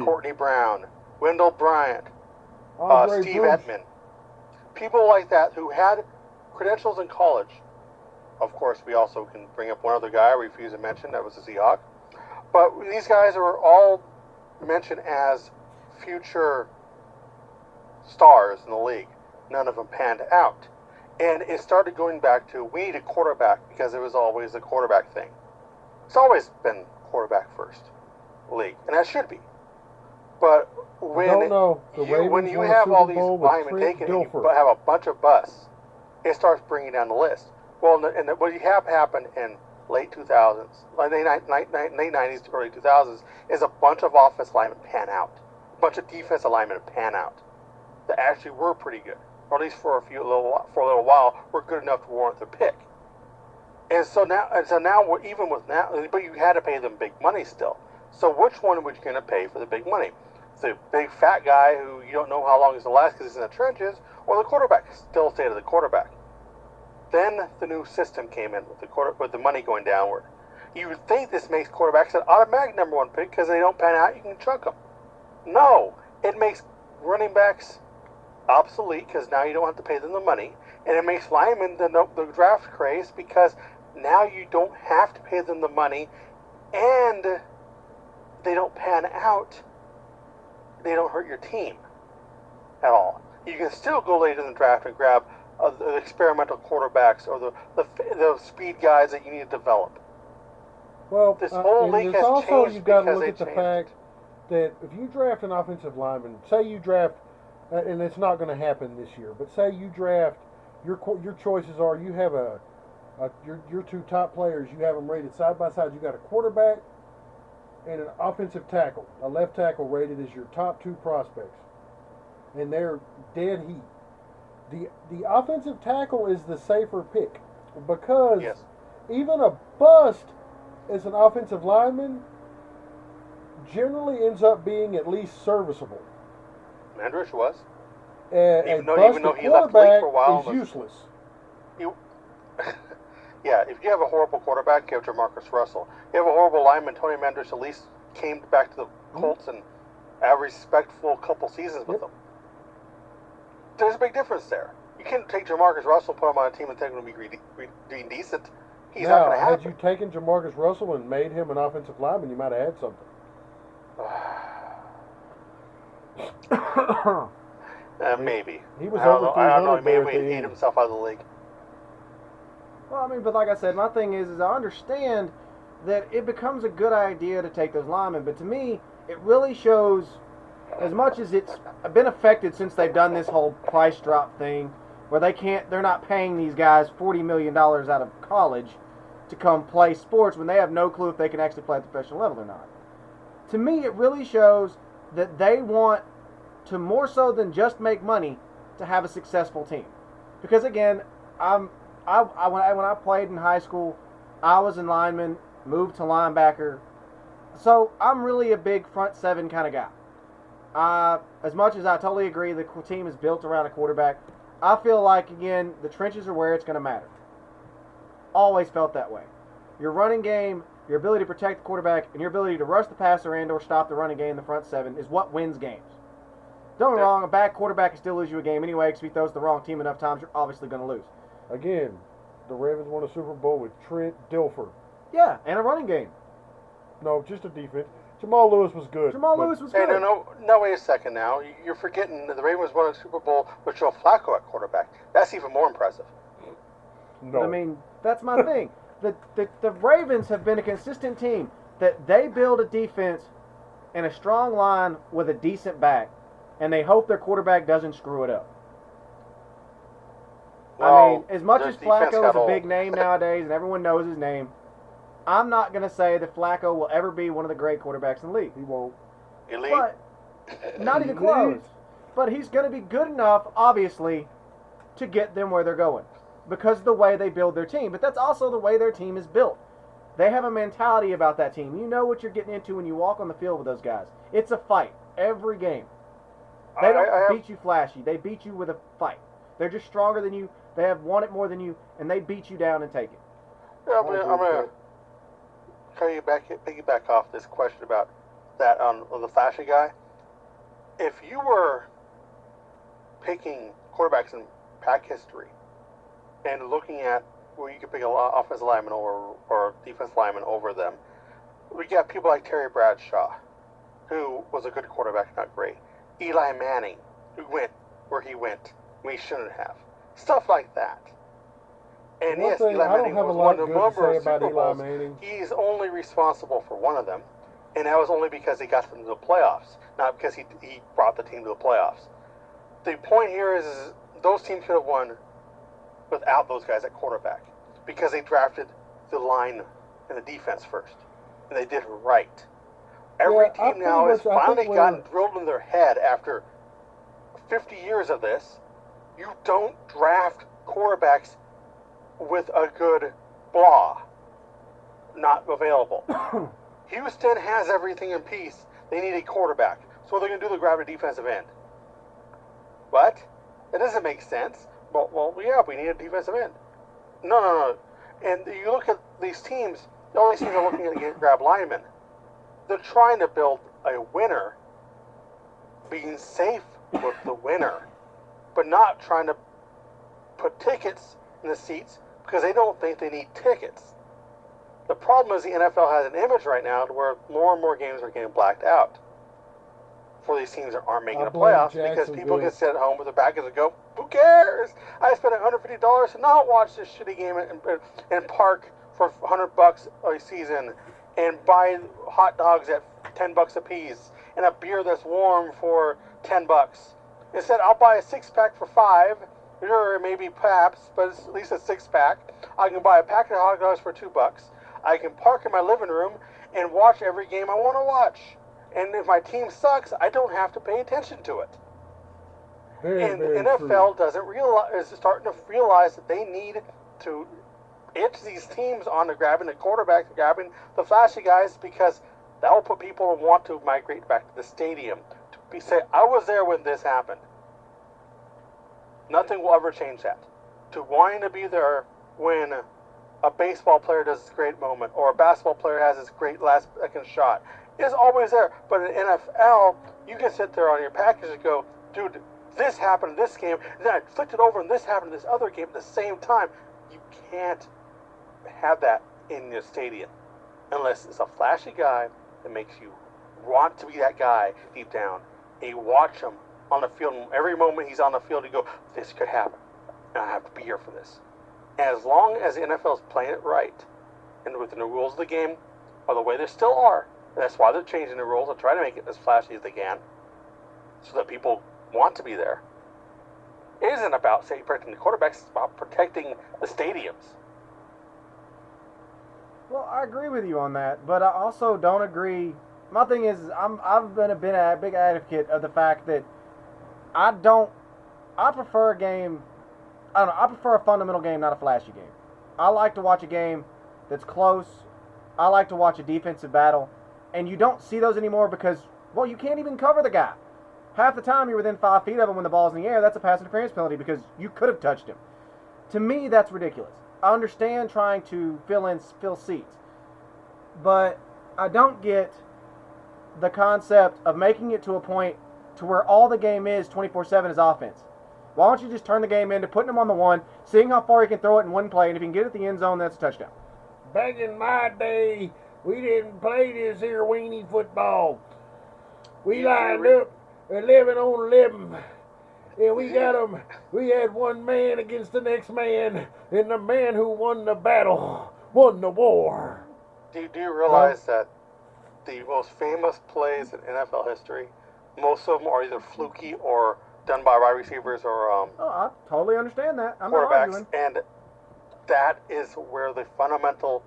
Courtney Brown, Wendell Bryant, Steve Edman. People like that who had credentials in college. Of course, we also can bring up one other guy I refuse to mention. That was the Seahawk. But these guys are all mentioned as future stars in the league. None of them panned out. And it started going back to, we need a quarterback because it was always a quarterback thing. It's always been quarterback first league, and that should be. But when you have all these linemen taken and you have a bunch of busts, it starts bringing down the list. Well, and what you have happened in late 2000s, late 90s to early 2000s, is a bunch of offensive linemen pan out. A bunch of defensive linemen pan out that actually were pretty good, or at least for a little while, were good enough to warrant their pick. And so now, even with now, but you had to pay them big money still. So which one were you going to pay for the big money? The big fat guy who you don't know how long he's going to last because he's in the trenches, or the quarterback? Still stay to the quarterback. Then the new system came in with the money going downward. You would think this makes quarterbacks an automatic number 1 pick because they don't pan out, you can chuck them. No, it makes running backs obsolete because now you don't have to pay them the money, and it makes linemen the draft craze because now you don't have to pay them the money, and they don't pan out. They don't hurt your team at all. You can still go later in the draft and grab the experimental quarterbacks or the speed guys that you need to develop. Well, this whole league has also changed you've got to because look at the fact that if you draft an offensive lineman, say you draft, and it's not going to happen this year, but say you draft, your choices are you have your 2 top players, you have them rated side by side. You got a quarterback and an offensive tackle, a left tackle rated as your top 2 prospects, and they're dead heat. The offensive tackle is the safer pick because even a bust as an offensive lineman generally ends up being at least serviceable. Mandrich was. Even though he left the league for a while, is useless. Yeah, if you have a horrible quarterback, you have Jamarcus Russell. You have a horrible lineman, Tony Mandrich at least came back to the Colts and had a respectful couple seasons with them. There's a big difference there. You can't take Jamarcus Russell, put him on a team and think him to be decent. He's not going to happen. Had you taken Jamarcus Russell and made him an offensive lineman, you might have had something. Maybe. He was I don't know. He may have ate himself out of the league. Well, I mean, but like I said, my thing is I understand that it becomes a good idea to take those linemen, but to me, it really shows, as much as it's been affected since they've done this whole price drop thing, where they're not paying these guys $40 million out of college to come play sports when they have no clue if they can actually play at the professional level or not. To me, it really shows that they want to, more so than just make money, to have a successful team. Because again, when I played in high school, I was a lineman, moved to linebacker. So I'm really a big front seven kind of guy. As much as I totally agree the team is built around a quarterback, I feel like, again, the trenches are where it's going to matter. Always felt that way. Your running game, your ability to protect the quarterback, and your ability to rush the passer and or stop the running game in the front seven is what wins games. Don't get me wrong, a bad quarterback can still lose you a game anyway because if he throws the wrong team enough times, you're obviously going to lose. Again, the Ravens won a Super Bowl with Trent Dilfer. Yeah, and a running game. No, just a defense. Jamal Lewis was good. Lewis was good. Hey, no, wait a second now. You're forgetting that the Ravens won a Super Bowl with Joe Flacco at quarterback. That's even more impressive. No. I mean, that's my thing. The Ravens have been a consistent team that they build a defense and a strong line with a decent back, and they hope their quarterback doesn't screw it up. Well, I mean, as much their as defense Flacco got is a old. big name nowadays and everyone knows his name, I'm not going to say that Flacco will ever be one of the great quarterbacks in the league. He won't. Elite. But not even close. But he's going to be good enough, obviously, to get them where they're going because of the way they build their team. But that's also the way their team is built. They have a mentality about that team. You know what you're getting into when you walk on the field with those guys. It's a fight every game. They don't beat you flashy. They beat you with a fight. They're just stronger than you. They have won it more than you, and they beat you down and take it. Yeah, I'm gonna piggyback off this question about that on the flashy guy. If you were picking quarterbacks in pack history and looking at where you could pick an offensive lineman or defense lineman over them, we got people like Terry Bradshaw, who was a good quarterback, not great. Eli Manning, who went where he went, we shouldn't have. Stuff like that. And One yes, thing, Eli I don't Manning have a was lot one of good a to number say of about Super Eli Bowls. Manning. He's only responsible for one of them, and that was only because he got them to the playoffs, not because he brought the team to the playoffs. The point here is those teams could have won without those guys at quarterback because they drafted the line and the defense first, and they did it right. Every Yeah, team now has finally think gotten drilled in their head after 50 years of this. You don't draft quarterbacks with a good blah not available. Houston has everything in peace. They need a quarterback. So they're going to do the grab a defensive end. What? That doesn't make sense. Well, yeah, we need a defensive end. No. And you look at these teams, all these teams are looking at grab linemen. They're trying to build a winner, being safe with the winner, but not trying to put tickets in the seats because they don't think they need tickets. The problem is the NFL has an image right now to where more and more games are getting blacked out for these teams that aren't making the playoffs because people can sit at home with their backers and go, who cares? I spent $150 to not watch this shitty game and park for $100 a season and buy hot dogs at $10 a piece and a beer that's warm for $10. Instead, I'll buy a 6-pack for $5. Sure, maybe Pabst, but it's at least a 6-pack. I can buy a pack of hot dogs for $2. I can park in my living room and watch every game I want to watch. And if my team sucks, I don't have to pay attention to it. Very, and very the NFL true. is starting to realize that they need to itch these teams onto grabbing the quarterback, grabbing the flashy guys, because that will put people who want to migrate back to the stadium to say, I was there when this happened. Nothing will ever change that. To wanting to be there when a baseball player does this great moment or a basketball player has this great last second shot is always there. But in NFL, you can sit there on your package and go, dude, this happened in this game, and then I flipped it over and this happened in this other game at the same time. You can't have that in your stadium unless it's a flashy guy that makes you want to be that guy deep down. And you watch him on the field, and every moment he's on the field, you go, this could happen, and I have to be here for this. And as long as the NFL is playing it right, and within the rules of the game, or the way they still are, and that's why they're changing the rules and trying to make it as flashy as they can, so that people want to be there. It isn't about, say, protecting the quarterbacks, it's about protecting the stadiums. Well, I agree with you on that, but I also don't agree. My thing is, I've been a big advocate of the fact that I prefer a game. I don't know. I prefer a fundamental game, not a flashy game. I like to watch a game that's close. I like to watch a defensive battle, and you don't see those anymore because, well, you can't even cover the guy. Half the time you're within 5 feet of him when the ball's in the air, that's a pass interference penalty because you could have touched him. To me, that's ridiculous. I understand trying to fill seats, but I don't get the concept of making it to a point to where all the game is 24/7 is offense. Why don't you just turn the game into putting him on the one, seeing how far he can throw it in one play, and if he can get it at the end zone, that's a touchdown. Back in my day, we didn't play this here weenie football. We lined up 11 on 11, and we got them. We had one man against the next man, and the man who won the battle won the war. Do you realize that the most famous plays in NFL history, most of them are either fluky or done by wide receivers or Oh, I totally understand that. I'm not quarterbacks, arguing. and that is where the fundamental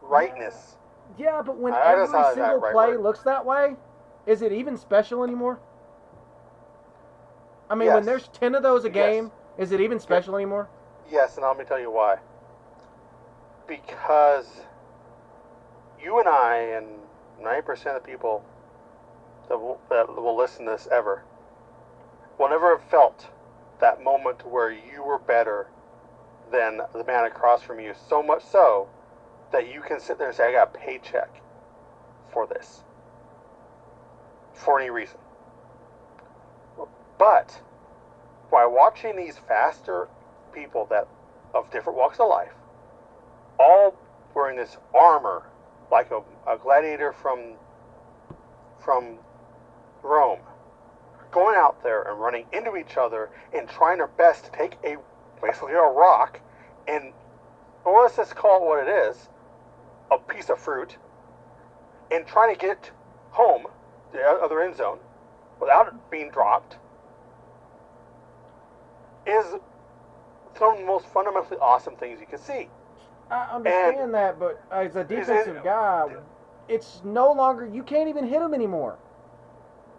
rightness. Yeah, but when I every decided that single right play word. looks that way, is it even special anymore? I mean, Yes. when there's 10 of those a Yes. game, is it even special anymore? Yes, and let me tell you why. Because you and I and 90% of the people that will listen to this ever will never have felt that moment where you were better than the man across from you, so much so that you can sit there and say, I got a paycheck for this. For any reason. But by watching these faster people that of different walks of life, all wearing this armor like a gladiator from Rome, going out there and running into each other and trying their best to take basically a rock and, or let's just call it what it is, a piece of fruit, and trying to get home, the other end zone, without it being dropped, is some of the most fundamentally awesome things you can see. I understand that, but as a defensive guy, it's no longer, you can't even hit him anymore.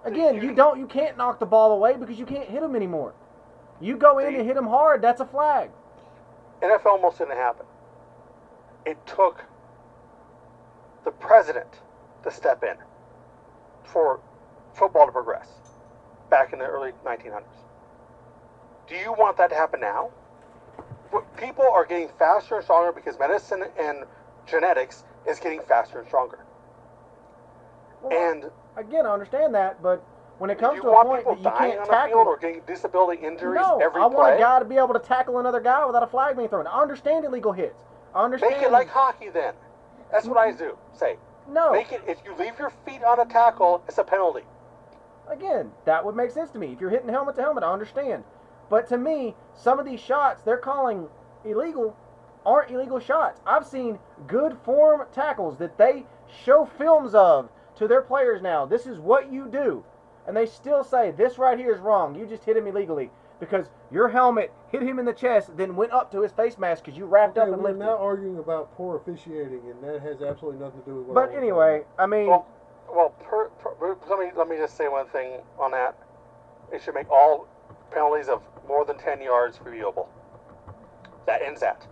Again, you can't knock the ball away because you can't hit him anymore. You go in and hit him hard, that's a flag. NFL almost didn't happen. It took the president to step in for football to progress back in the early 1900s. Do you want that to happen now? People are getting faster and stronger because medicine and genetics is getting faster and stronger. Well, And again, I understand that, but when it comes you to a want point people that you dying can't on the field tackle, or getting disability injuries no, every I want play? a guy to be able to tackle another guy without a flag being thrown. I understand illegal hits. I understand. Make it like hockey then. That's what I do. Say, No. make it, if you leave your feet on a tackle, it's a penalty. Again, that would make sense to me. If you're hitting helmet to helmet, I understand. But to me, some of these shots they're calling illegal aren't illegal shots. I've seen good form tackles that they show films of to their players now. This is what you do. And they still say, this right here is wrong. You just hit him illegally because your helmet hit him in the chest, then went up to his face mask because you wrapped up and we're lifted. now arguing about poor officiating, and that has absolutely nothing to do with what But I want to anyway, I mean, Well, let me just say one thing on that. It should make all penalties of more than 10 yards reviewable. That ends that.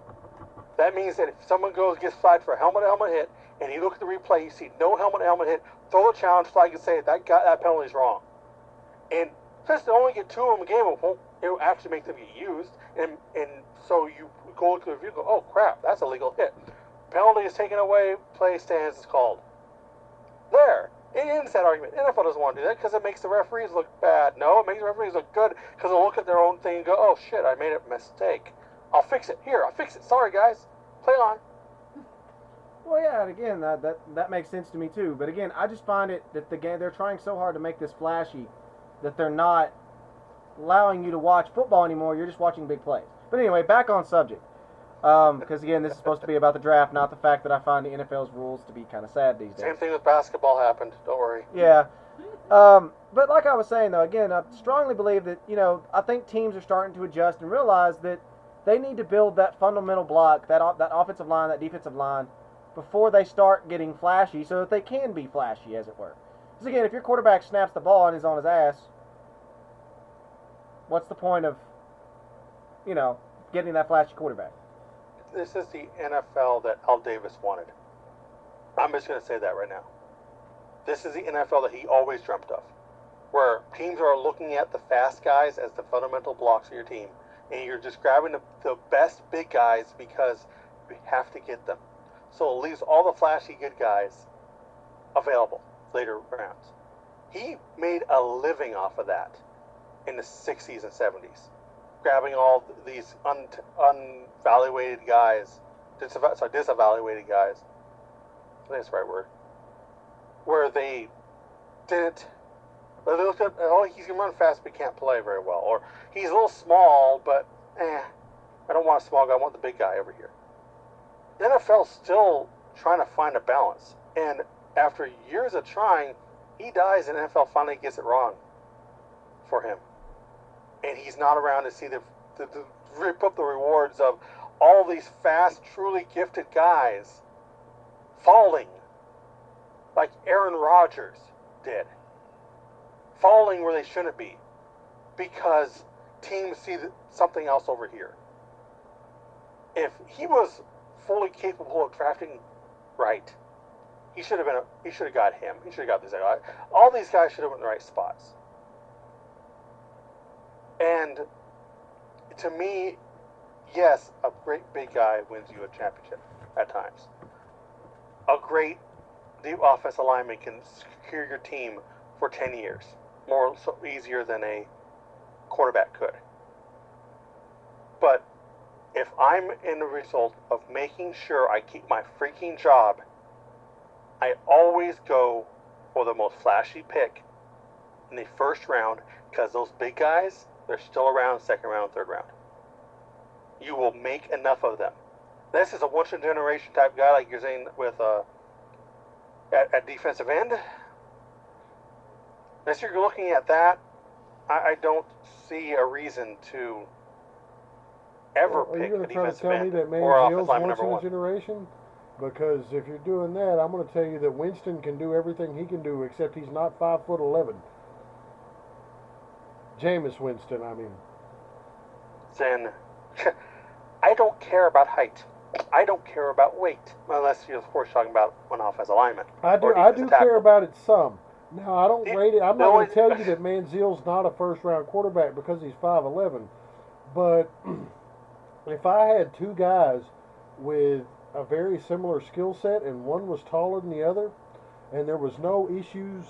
That means that if someone gets flagged for a helmet-to-helmet hit, and you look at the replay, you see no helmet-to-helmet hit, throw the challenge flag and say that penalty is wrong. And since they only get 2 of them a game, it will actually make them get used, and so you go look at the review and go, oh crap, that's a legal hit. Penalty is taken away, play stands is called. There. It ends that argument. NFL doesn't want to do that because it makes the referees look bad. No, it makes the referees look good because they'll look at their own thing and go, oh shit, I made a mistake. I'll fix it. Here, I'll fix it. Sorry, guys. Play on. well, yeah, and again, that makes sense to me too. But again, I just find it that the game they're trying so hard to make this flashy that they're not allowing you to watch football anymore. You're just watching big plays. But anyway, back on subject. Because again, this is supposed to be about the draft, not the fact that I find the NFL's rules to be kind of sad these days. Same thing with basketball happened. Don't worry. Yeah. But like I was saying, though, again, I strongly believe that, I think teams are starting to adjust and realize that they need to build that fundamental block, that offensive line, that defensive line, before they start getting flashy so that they can be flashy, as it were. Because again, if your quarterback snaps the ball and is on his ass, what's the point of, getting that flashy quarterback? This is the NFL that Al Davis wanted. I'm just going to say that right now. This is the NFL that he always dreamt of. where teams are looking at the fast guys as the fundamental blocks of your team, and you're just grabbing the best big guys because you have to get them. So it leaves all the flashy good guys available later rounds. He made a living off of that in the 60s and 70s, grabbing all these unevaluated guys, disevaluated guys, I think that's the right word, where they didn't, they looked at, oh, he's going to run fast but can't play very well, or he's a little small, but I don't want a small guy, I want the big guy over here. The NFL's still trying to find a balance, and after years of trying, he dies and the NFL finally gets it wrong for him. And he's not around to see the rip up the rewards of all these fast, truly gifted guys falling like Aaron Rodgers did. Falling where they shouldn't be because teams see something else over here. If he was fully capable of drafting right, he should have got him. He should have got this guy. All these guys should have been in the right spots. And to me, yes, a great big guy wins you a championship at times. A great deep offensive lineman can secure your team for 10 years, more so easier than a quarterback could. But if I'm in the result of making sure I keep my freaking job, I always go for the most flashy pick in the first round because those big guys, they're still around second round, third round. You will make enough of them. This is a once-in-a-generation type guy like you're saying with at defensive end. Unless you're looking at that, I don't see a reason to ever pick a defensive end or offensive lineman number one. Generation? Because if you're doing that, I'm going to tell you that Winston can do everything he can do, except he's not 5'11". Jameis Winston, I mean. Then, I don't care about height. I don't care about weight, unless you're of course talking about an offensive lineman. I do care about it some. Now I don't rate it. I'm not going to tell you that Manziel's not a first-round quarterback because he's 5'11". But if I had two guys with a very similar skill set and one was taller than the other, and there was no issues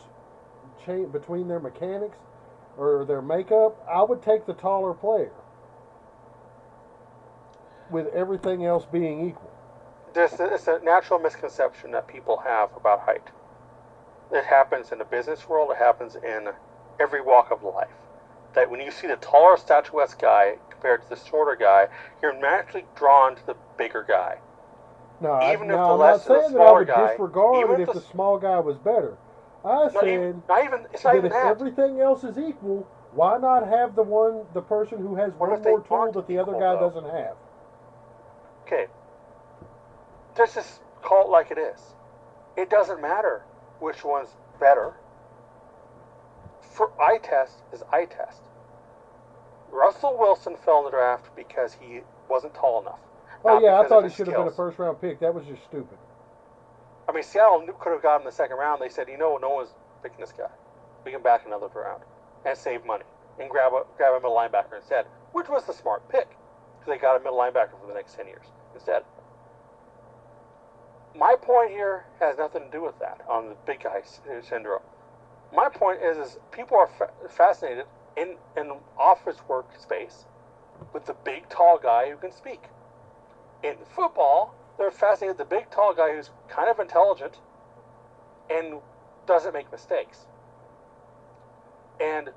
between their mechanics or their makeup, I would take the taller player with everything else being equal. It's a natural misconception that people have about height. It happens in the business world, it happens in every walk of life. That when you see the taller, statuesque guy compared to the shorter guy, you're naturally drawn to the bigger guy. No, I'm not saying that I would disregard it if the small guy was better. I said that if everything else is equal, why not have the person who has one more tool that the other guy doesn't have? Okay. Let's just call it like it is. It doesn't matter which one's better. For eye test is eye test. Russell Wilson fell in the draft because he wasn't tall enough. Oh yeah, I thought he should have been a first-round pick. That was just stupid. I mean, Seattle could have got him in the second round. They said, no one's picking this guy. We can back another round and save money and grab a middle linebacker instead, which was the smart pick because they got a middle linebacker for the next 10 years instead. My point here has nothing to do with that on the big guy syndrome. My point is people are fascinated in office workspace with the big, tall guy who can speak. In football, they're fascinated with the big, tall guy who's kind of intelligent and doesn't make mistakes. And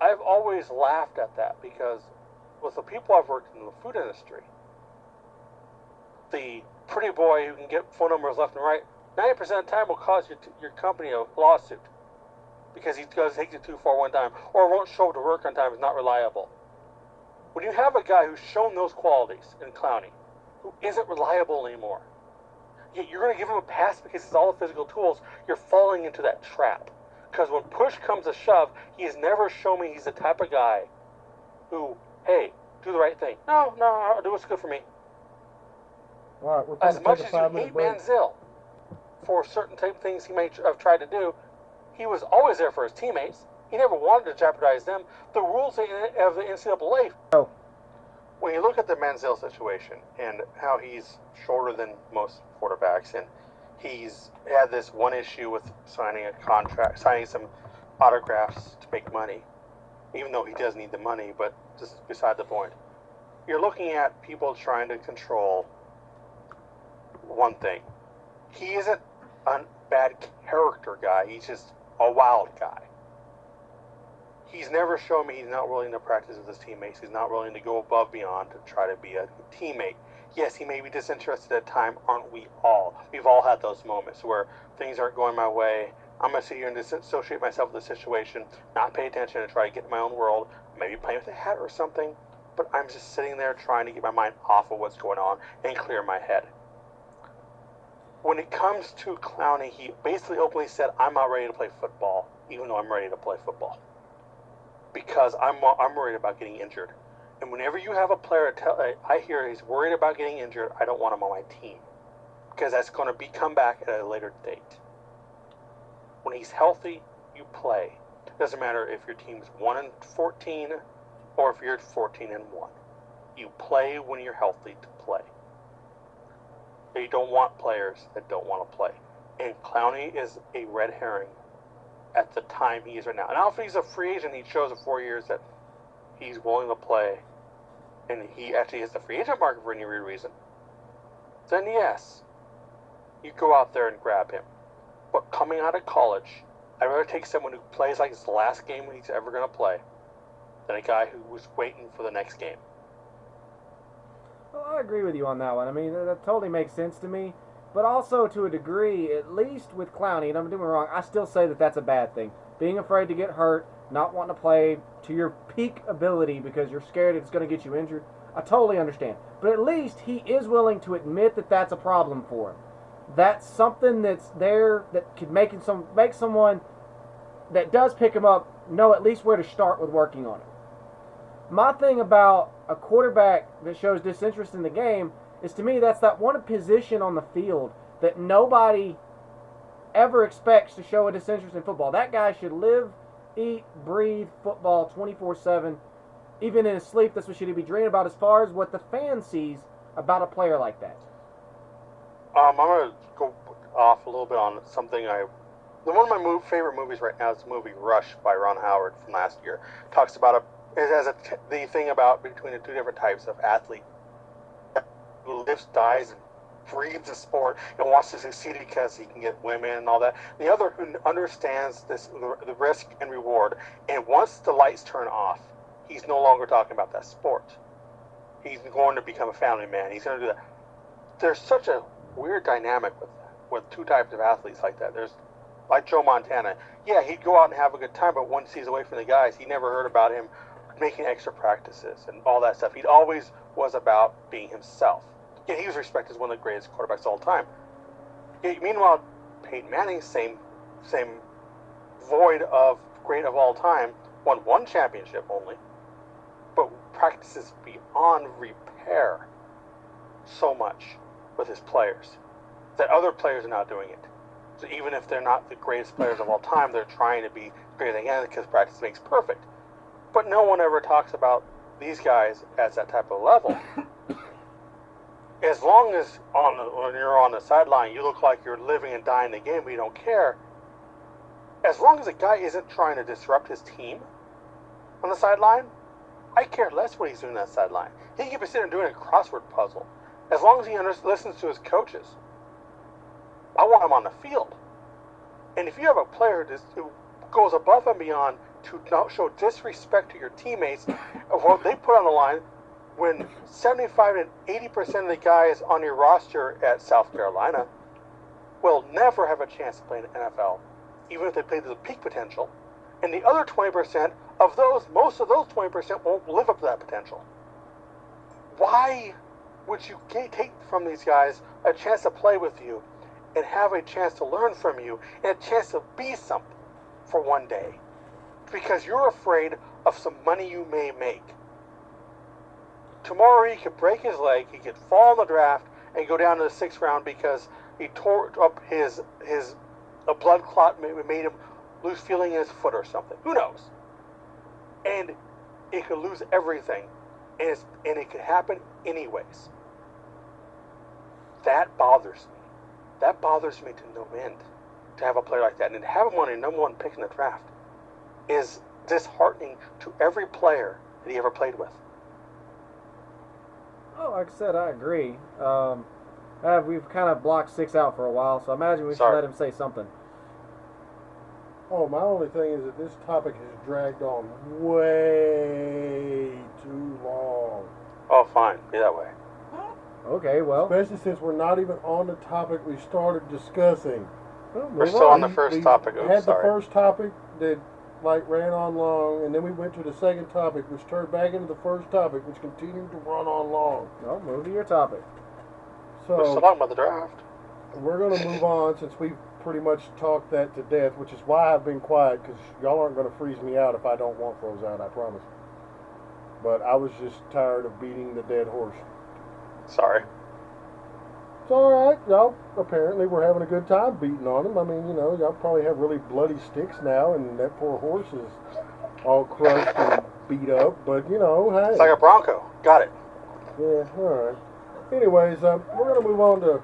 I've always laughed at that because with the people I've worked in the food industry, the pretty boy who can get phone numbers left and right, 90% of the time will cause your company a lawsuit because he takes it too far one time or won't show up to work on time, is not reliable. When you have a guy who's shown those qualities in Clowney, who isn't reliable anymore, yet you're going to give him a pass because he's all the physical tools, you're falling into that trap. Because when push comes to shove, he has never shown me he's the type of guy who, hey, do the right thing. No, I'll do what's good for me. All right, we're as much as you hate Manziel for certain type of things he may have tried to do, he was always there for his teammates. He never wanted to jeopardize them. The rules of the NCAA. Oh. When you look at the Manziel situation and how he's shorter than most quarterbacks, and he's had this one issue with signing a contract, signing some autographs to make money, even though he does need the money, but this is beside the point. You're looking at people trying to control one thing. He isn't a bad character guy. He's just a wild guy. He's never shown me he's not willing to practice with his teammates. He's not willing to go above beyond to try to be a teammate. Yes, he may be disinterested at time, aren't we all? We've all had those moments where things aren't going my way. I'm going to sit here and disassociate myself with the situation, not pay attention and try to get in my own world, maybe playing with a hat or something, but I'm just sitting there trying to get my mind off of what's going on and clear my head. When it comes to Clowney, he basically openly said, I'm not ready to play football, even though I'm ready to play football. Because I'm worried about getting injured. And whenever you have a player, I hear he's worried about getting injured, I don't want him on my team. Because that's going to come back at a later date. When he's healthy, you play. It doesn't matter if your team's 1-14 or if you're 14-1. You play when you're healthy to play. You don't want players that don't want to play. And Clowney is a red herring at the time he is right now. And now if he's a free agent, he shows in 4 years that he's willing to play, and he actually hits the free agent market for any reason, then yes, you go out there and grab him. But coming out of college, I'd rather take someone who plays like it's the last game he's ever going to play than a guy who was waiting for the next game. Well, I agree with you on that one. I mean, that totally makes sense to me. But also, to a degree, at least with Clowney, and don't get me wrong, I still say that that's a bad thing. Being afraid to get hurt, not wanting to play to your peak ability because you're scared it's going to get you injured, I totally understand. But at least he is willing to admit that that's a problem for him. That's something that's there that could make someone that does pick him up know at least where to start with working on it. My thing about a quarterback that shows disinterest in the game is, to me, that's that one position on the field that nobody ever expects to show a disinterest in football. That guy should live, eat, breathe football 24/7. Even in his sleep, that's what should he be dreaming about as far as what the fan sees about a player like that. I'm going to go off a little bit on something one of my favorite movies right now is the movie Rush by Ron Howard from last year. Talks about it has the thing about between the two different types of athlete who lives, dies, and breathes the sport and wants to succeed because he can get women and all that. The other who understands the risk and reward, and once the lights turn off, he's no longer talking about that sport. He's going to become a family man. He's going to do that. There's such a weird dynamic with two types of athletes like that. There's like Joe Montana. Yeah, he'd go out and have a good time, but once he's away from the guys, he never heard about him making extra practices and all that stuff. He always was about being himself. Yeah, he was respected as one of the greatest quarterbacks of all time. Yeah, meanwhile, Peyton Manning, same void of great of all time, won one championship only, but practices beyond repair so much with his players that other players are not doing it. So even if they're not the greatest players of all time, they're trying to be greater than them because practice makes perfect. But no one ever talks about these guys as that type of level. As long as when you're on the sideline, you look like you're living and dying the game, but you don't care. As long as a guy isn't trying to disrupt his team on the sideline, I care less what he's doing on that sideline. He could be sitting doing a crossword puzzle. As long as he listens to his coaches, I want him on the field. And if you have a player who goes above and beyond to not show disrespect to your teammates of what they put on the line, when 75 and 80% of the guys on your roster at South Carolina will never have a chance to play in the NFL, even if they play to the peak potential. And the other 20% of those, most of those 20% won't live up to that potential. Why would you take from these guys a chance to play with you and have a chance to learn from you and a chance to be something for one day? Because you're afraid of some money you may make. Tomorrow he could break his leg, he could fall in the draft and go down to the 6th round because he tore up a blood clot made him lose feeling in his foot or something. Who knows? And it could lose everything, and it could happen anyways. That bothers me. That bothers me to no end. To have a player like that, and to have him on a number 1 pick in the draft, is disheartening to every player that he ever played with. Oh, like I said, I agree. We've kind of blocked 6 out for a while, so I imagine we should let him say something. Oh, my only thing is that this topic has dragged on way too long. Oh, fine. Be that way. Okay, well. Especially since we're not even on the topic we started discussing. Well, We're still on the first topic. We had the first topic that ran on long, and then we went to the second topic, which turned back into the first topic, which continued to run on long. Well, move to your topic. We're still So talking about the draft. we're going to move on since we've pretty much talked that to death, which is why I've been quiet, because y'all aren't going to freeze me out if I don't want froze out, I promise. But I was just tired of beating the dead horse. Sorry. It's all right. Y'all apparently we're having a good time beating on him. I mean, y'all probably have really bloody sticks now, and that poor horse is all crushed and beat up. But, hey. It's like a Bronco. Got it. Yeah, all right. Anyways, we're going to move on to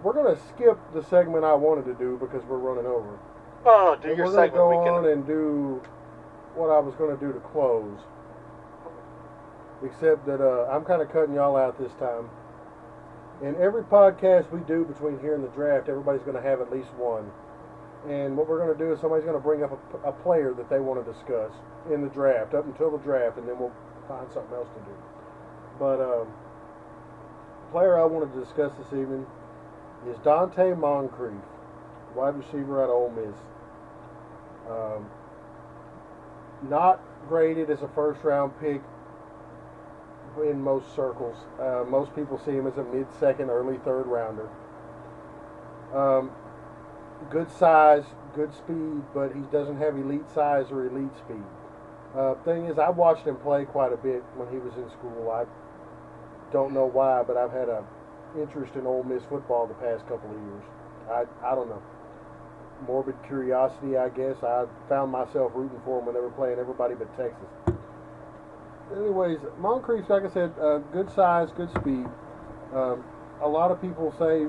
we're going to skip the segment I wanted to do because we're running over. No, do And your we're going to segment. go We on can. and do what I was going to do to close. Except that I'm kind of cutting y'all out this time. In every podcast we do between here and the draft, everybody's going to have at least one. And what we're going to do is somebody's going to bring up a player that they want to discuss in the draft, up until the draft, and then we'll find something else to do. But the player I wanted to discuss this evening is Dante Moncrief, wide receiver out of Ole Miss. Not graded as a first-round pick in most circles. Most people see him as a mid-second, early third-rounder. Good size, good speed, but he doesn't have elite size or elite speed. Thing is, I watched him play quite a bit when he was in school. I don't know why, but I've had an interest in Ole Miss football the past couple of years. I don't know. Morbid curiosity, I guess. I found myself rooting for them when they were playing everybody but Texas. Anyways, Moncrief, like I said, good size, good speed. A lot of people say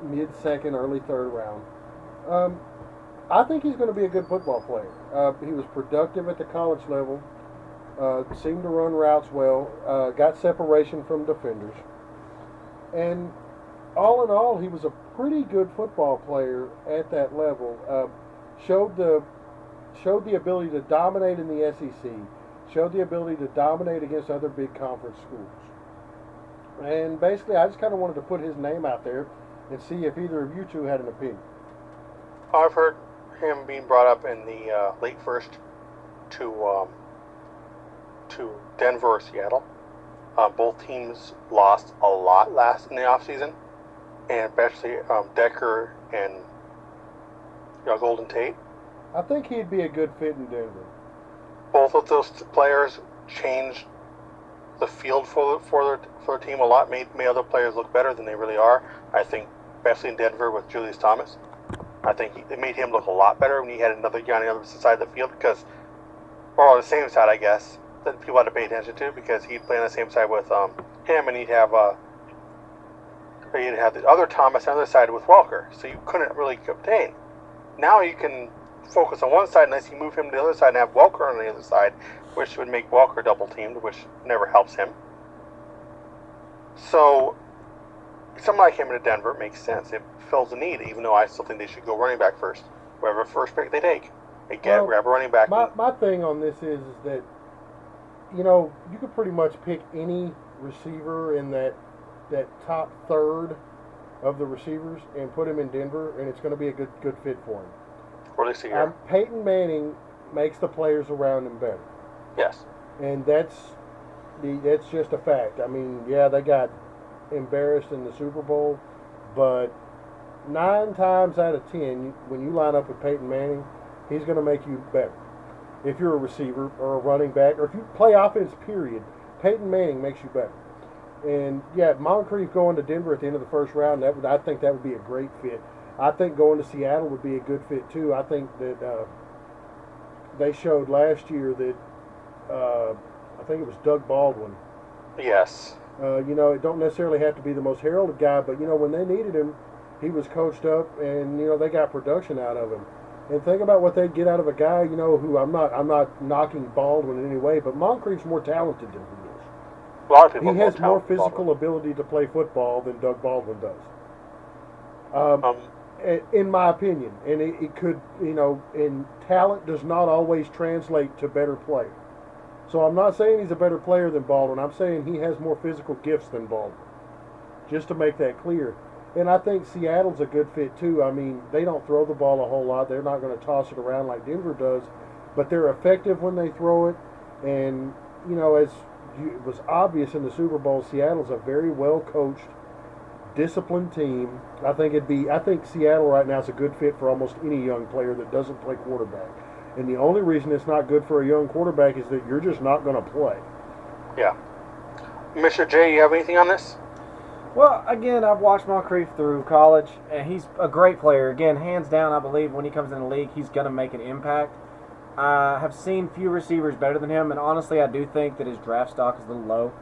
mid-second, early third round. I think he's going to be a good football player. He was productive at the college level, seemed to run routes well, got separation from defenders. And all in all, he was a pretty good football player at that level. Showed the ability to dominate in the SEC. Showed the ability to dominate against other big conference schools. And basically, I just kind of wanted to put his name out there and see if either of you two had an opinion. I've heard him being brought up in the late first to Denver or Seattle. Both teams lost a lot in the offseason, and especially Decker and Golden Tate. I think he'd be a good fit in Denver. Both of those players changed the field for their team a lot, made other players look better than they really are. I think, especially in Denver with Julius Thomas, I think it made him look a lot better when he had another guy on the other side of the field, or on the same side, I guess, that people had to pay attention to, because he'd play on the same side with him, and he'd have the other Thomas on the other side with Welker, so you couldn't really obtain. Now you can focus on one side unless you move him to the other side and have Welker on the other side, which would make Welker double-teamed, which never helps him. So, someone like him in Denver makes sense. It fills the need, even though I still think they should go running back first. Whoever first pick they take. They grab a running back. My thing on this is that, you could pretty much pick any receiver in that top third of the receivers and put him in Denver, and it's going to be a good fit for him. For at least a year. Peyton Manning makes the players around him better. Yes. And that's just a fact. I mean, yeah, they got embarrassed in the Super Bowl, but 9 times out of 10, when you line up with Peyton Manning, he's going to make you better. If you're a receiver or a running back, or if you play offense, period, Peyton Manning makes you better. And yeah, Moncrief going to Denver at the end of the first round, I think that would be a great fit. I think going to Seattle would be a good fit too. I think that they showed last year that I think it was Doug Baldwin. Yes. It don't necessarily have to be the most heralded guy, but when they needed him, he was coached up, and they got production out of him. And think about what they'd get out of a guy, who I'm not knocking Baldwin in any way, but Moncrief's more talented than he is. A lot of people. He has more physical ability to play football than Doug Baldwin does. In my opinion, and it could, and talent does not always translate to better play. So I'm not saying he's a better player than Baldwin. I'm saying he has more physical gifts than Baldwin. Just to make that clear. And I think Seattle's a good fit too. I mean, they don't throw the ball a whole lot. They're not going to toss it around like Denver does, but they're effective when they throw it. And as it was obvious in the Super Bowl, Seattle's a very well coached, disciplined team. I think Seattle right now is a good fit for almost any young player that doesn't play quarterback. And the only reason it's not good for a young quarterback is that you're just not going to play. Yeah. Mr. J, you have anything on this? Well, again, I've watched Moncrief through college, and he's a great player. Again, hands down, I believe when he comes in the league, he's going to make an impact. I have seen few receivers better than him, and honestly, I do think that his draft stock is a little low.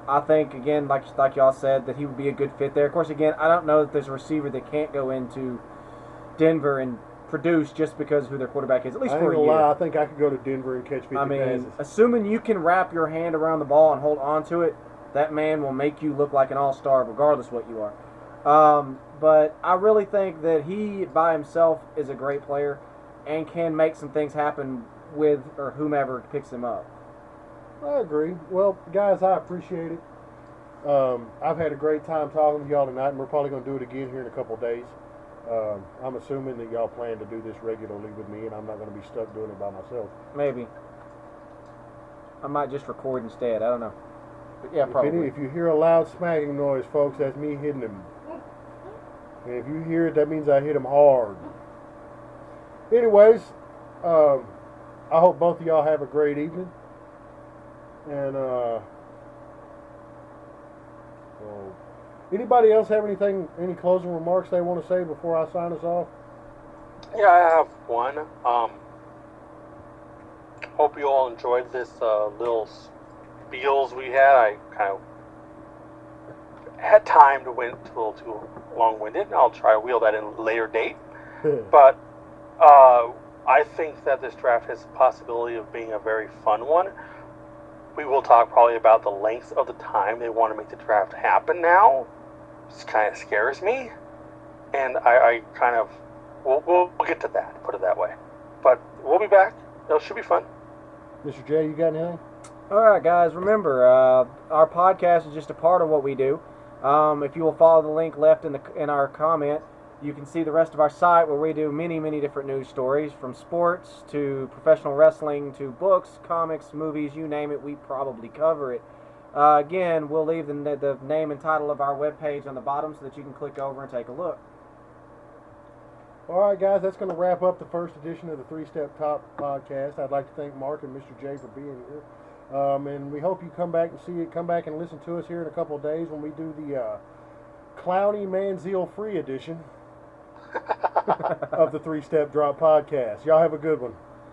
I think, again, like y'all said, that he would be a good fit there. Of course, again, I don't know that there's a receiver that can't go into Denver and produce just because of who their quarterback is, at least for a year. Lie, I think I could go to Denver and catch 50 passes. Assuming you can wrap your hand around the ball and hold on to it, that man will make you look like an all-star regardless what you are. But I really think that he by himself is a great player and can make some things happen with or whomever picks him up. I agree. Well, guys, I appreciate it. I've had a great time talking to y'all tonight, and we're probably going to do it again here in a couple of days. I'm assuming that y'all plan to do this regularly with me, and I'm not going to be stuck doing it by myself. Maybe. I might just record instead. I don't know. But yeah, probably. If you hear a loud smacking noise, folks, that's me hitting him. And if you hear it, that means I hit him hard. Anyways, I hope both of y'all have a great evening. And anybody else have any closing remarks they want to say before I sign us off? Yeah, I have one. Hope you all enjoyed this little spiels we had. I kind of had time to went a little too long-winded, and I'll try to wheel that in a later date. But I think that this draft has the possibility of being a very fun one. We will talk probably about the length of the time they want to make the draft happen now. This kind of scares me. And I kind of... We'll get to that, put it that way. But we'll be back. It should be fun. Mr. J, you got anything? All right, guys. Remember, our podcast is just a part of what we do. If you will follow the link left in our comment, you can see the rest of our site where we do many, many different news stories, from sports to professional wrestling to books, comics, movies, you name it, we probably cover it. Again, we'll leave the name and title of our webpage on the bottom so that you can click over and take a look. All right, guys, that's going to wrap up the first edition of the Three Step Top podcast. I'd like to thank Mark and Mr. J for being here. And we hope you come back and listen to us here in a couple of days when we do the Clowny Manziel free edition of the Three Step Drop podcast. Y'all have a good one.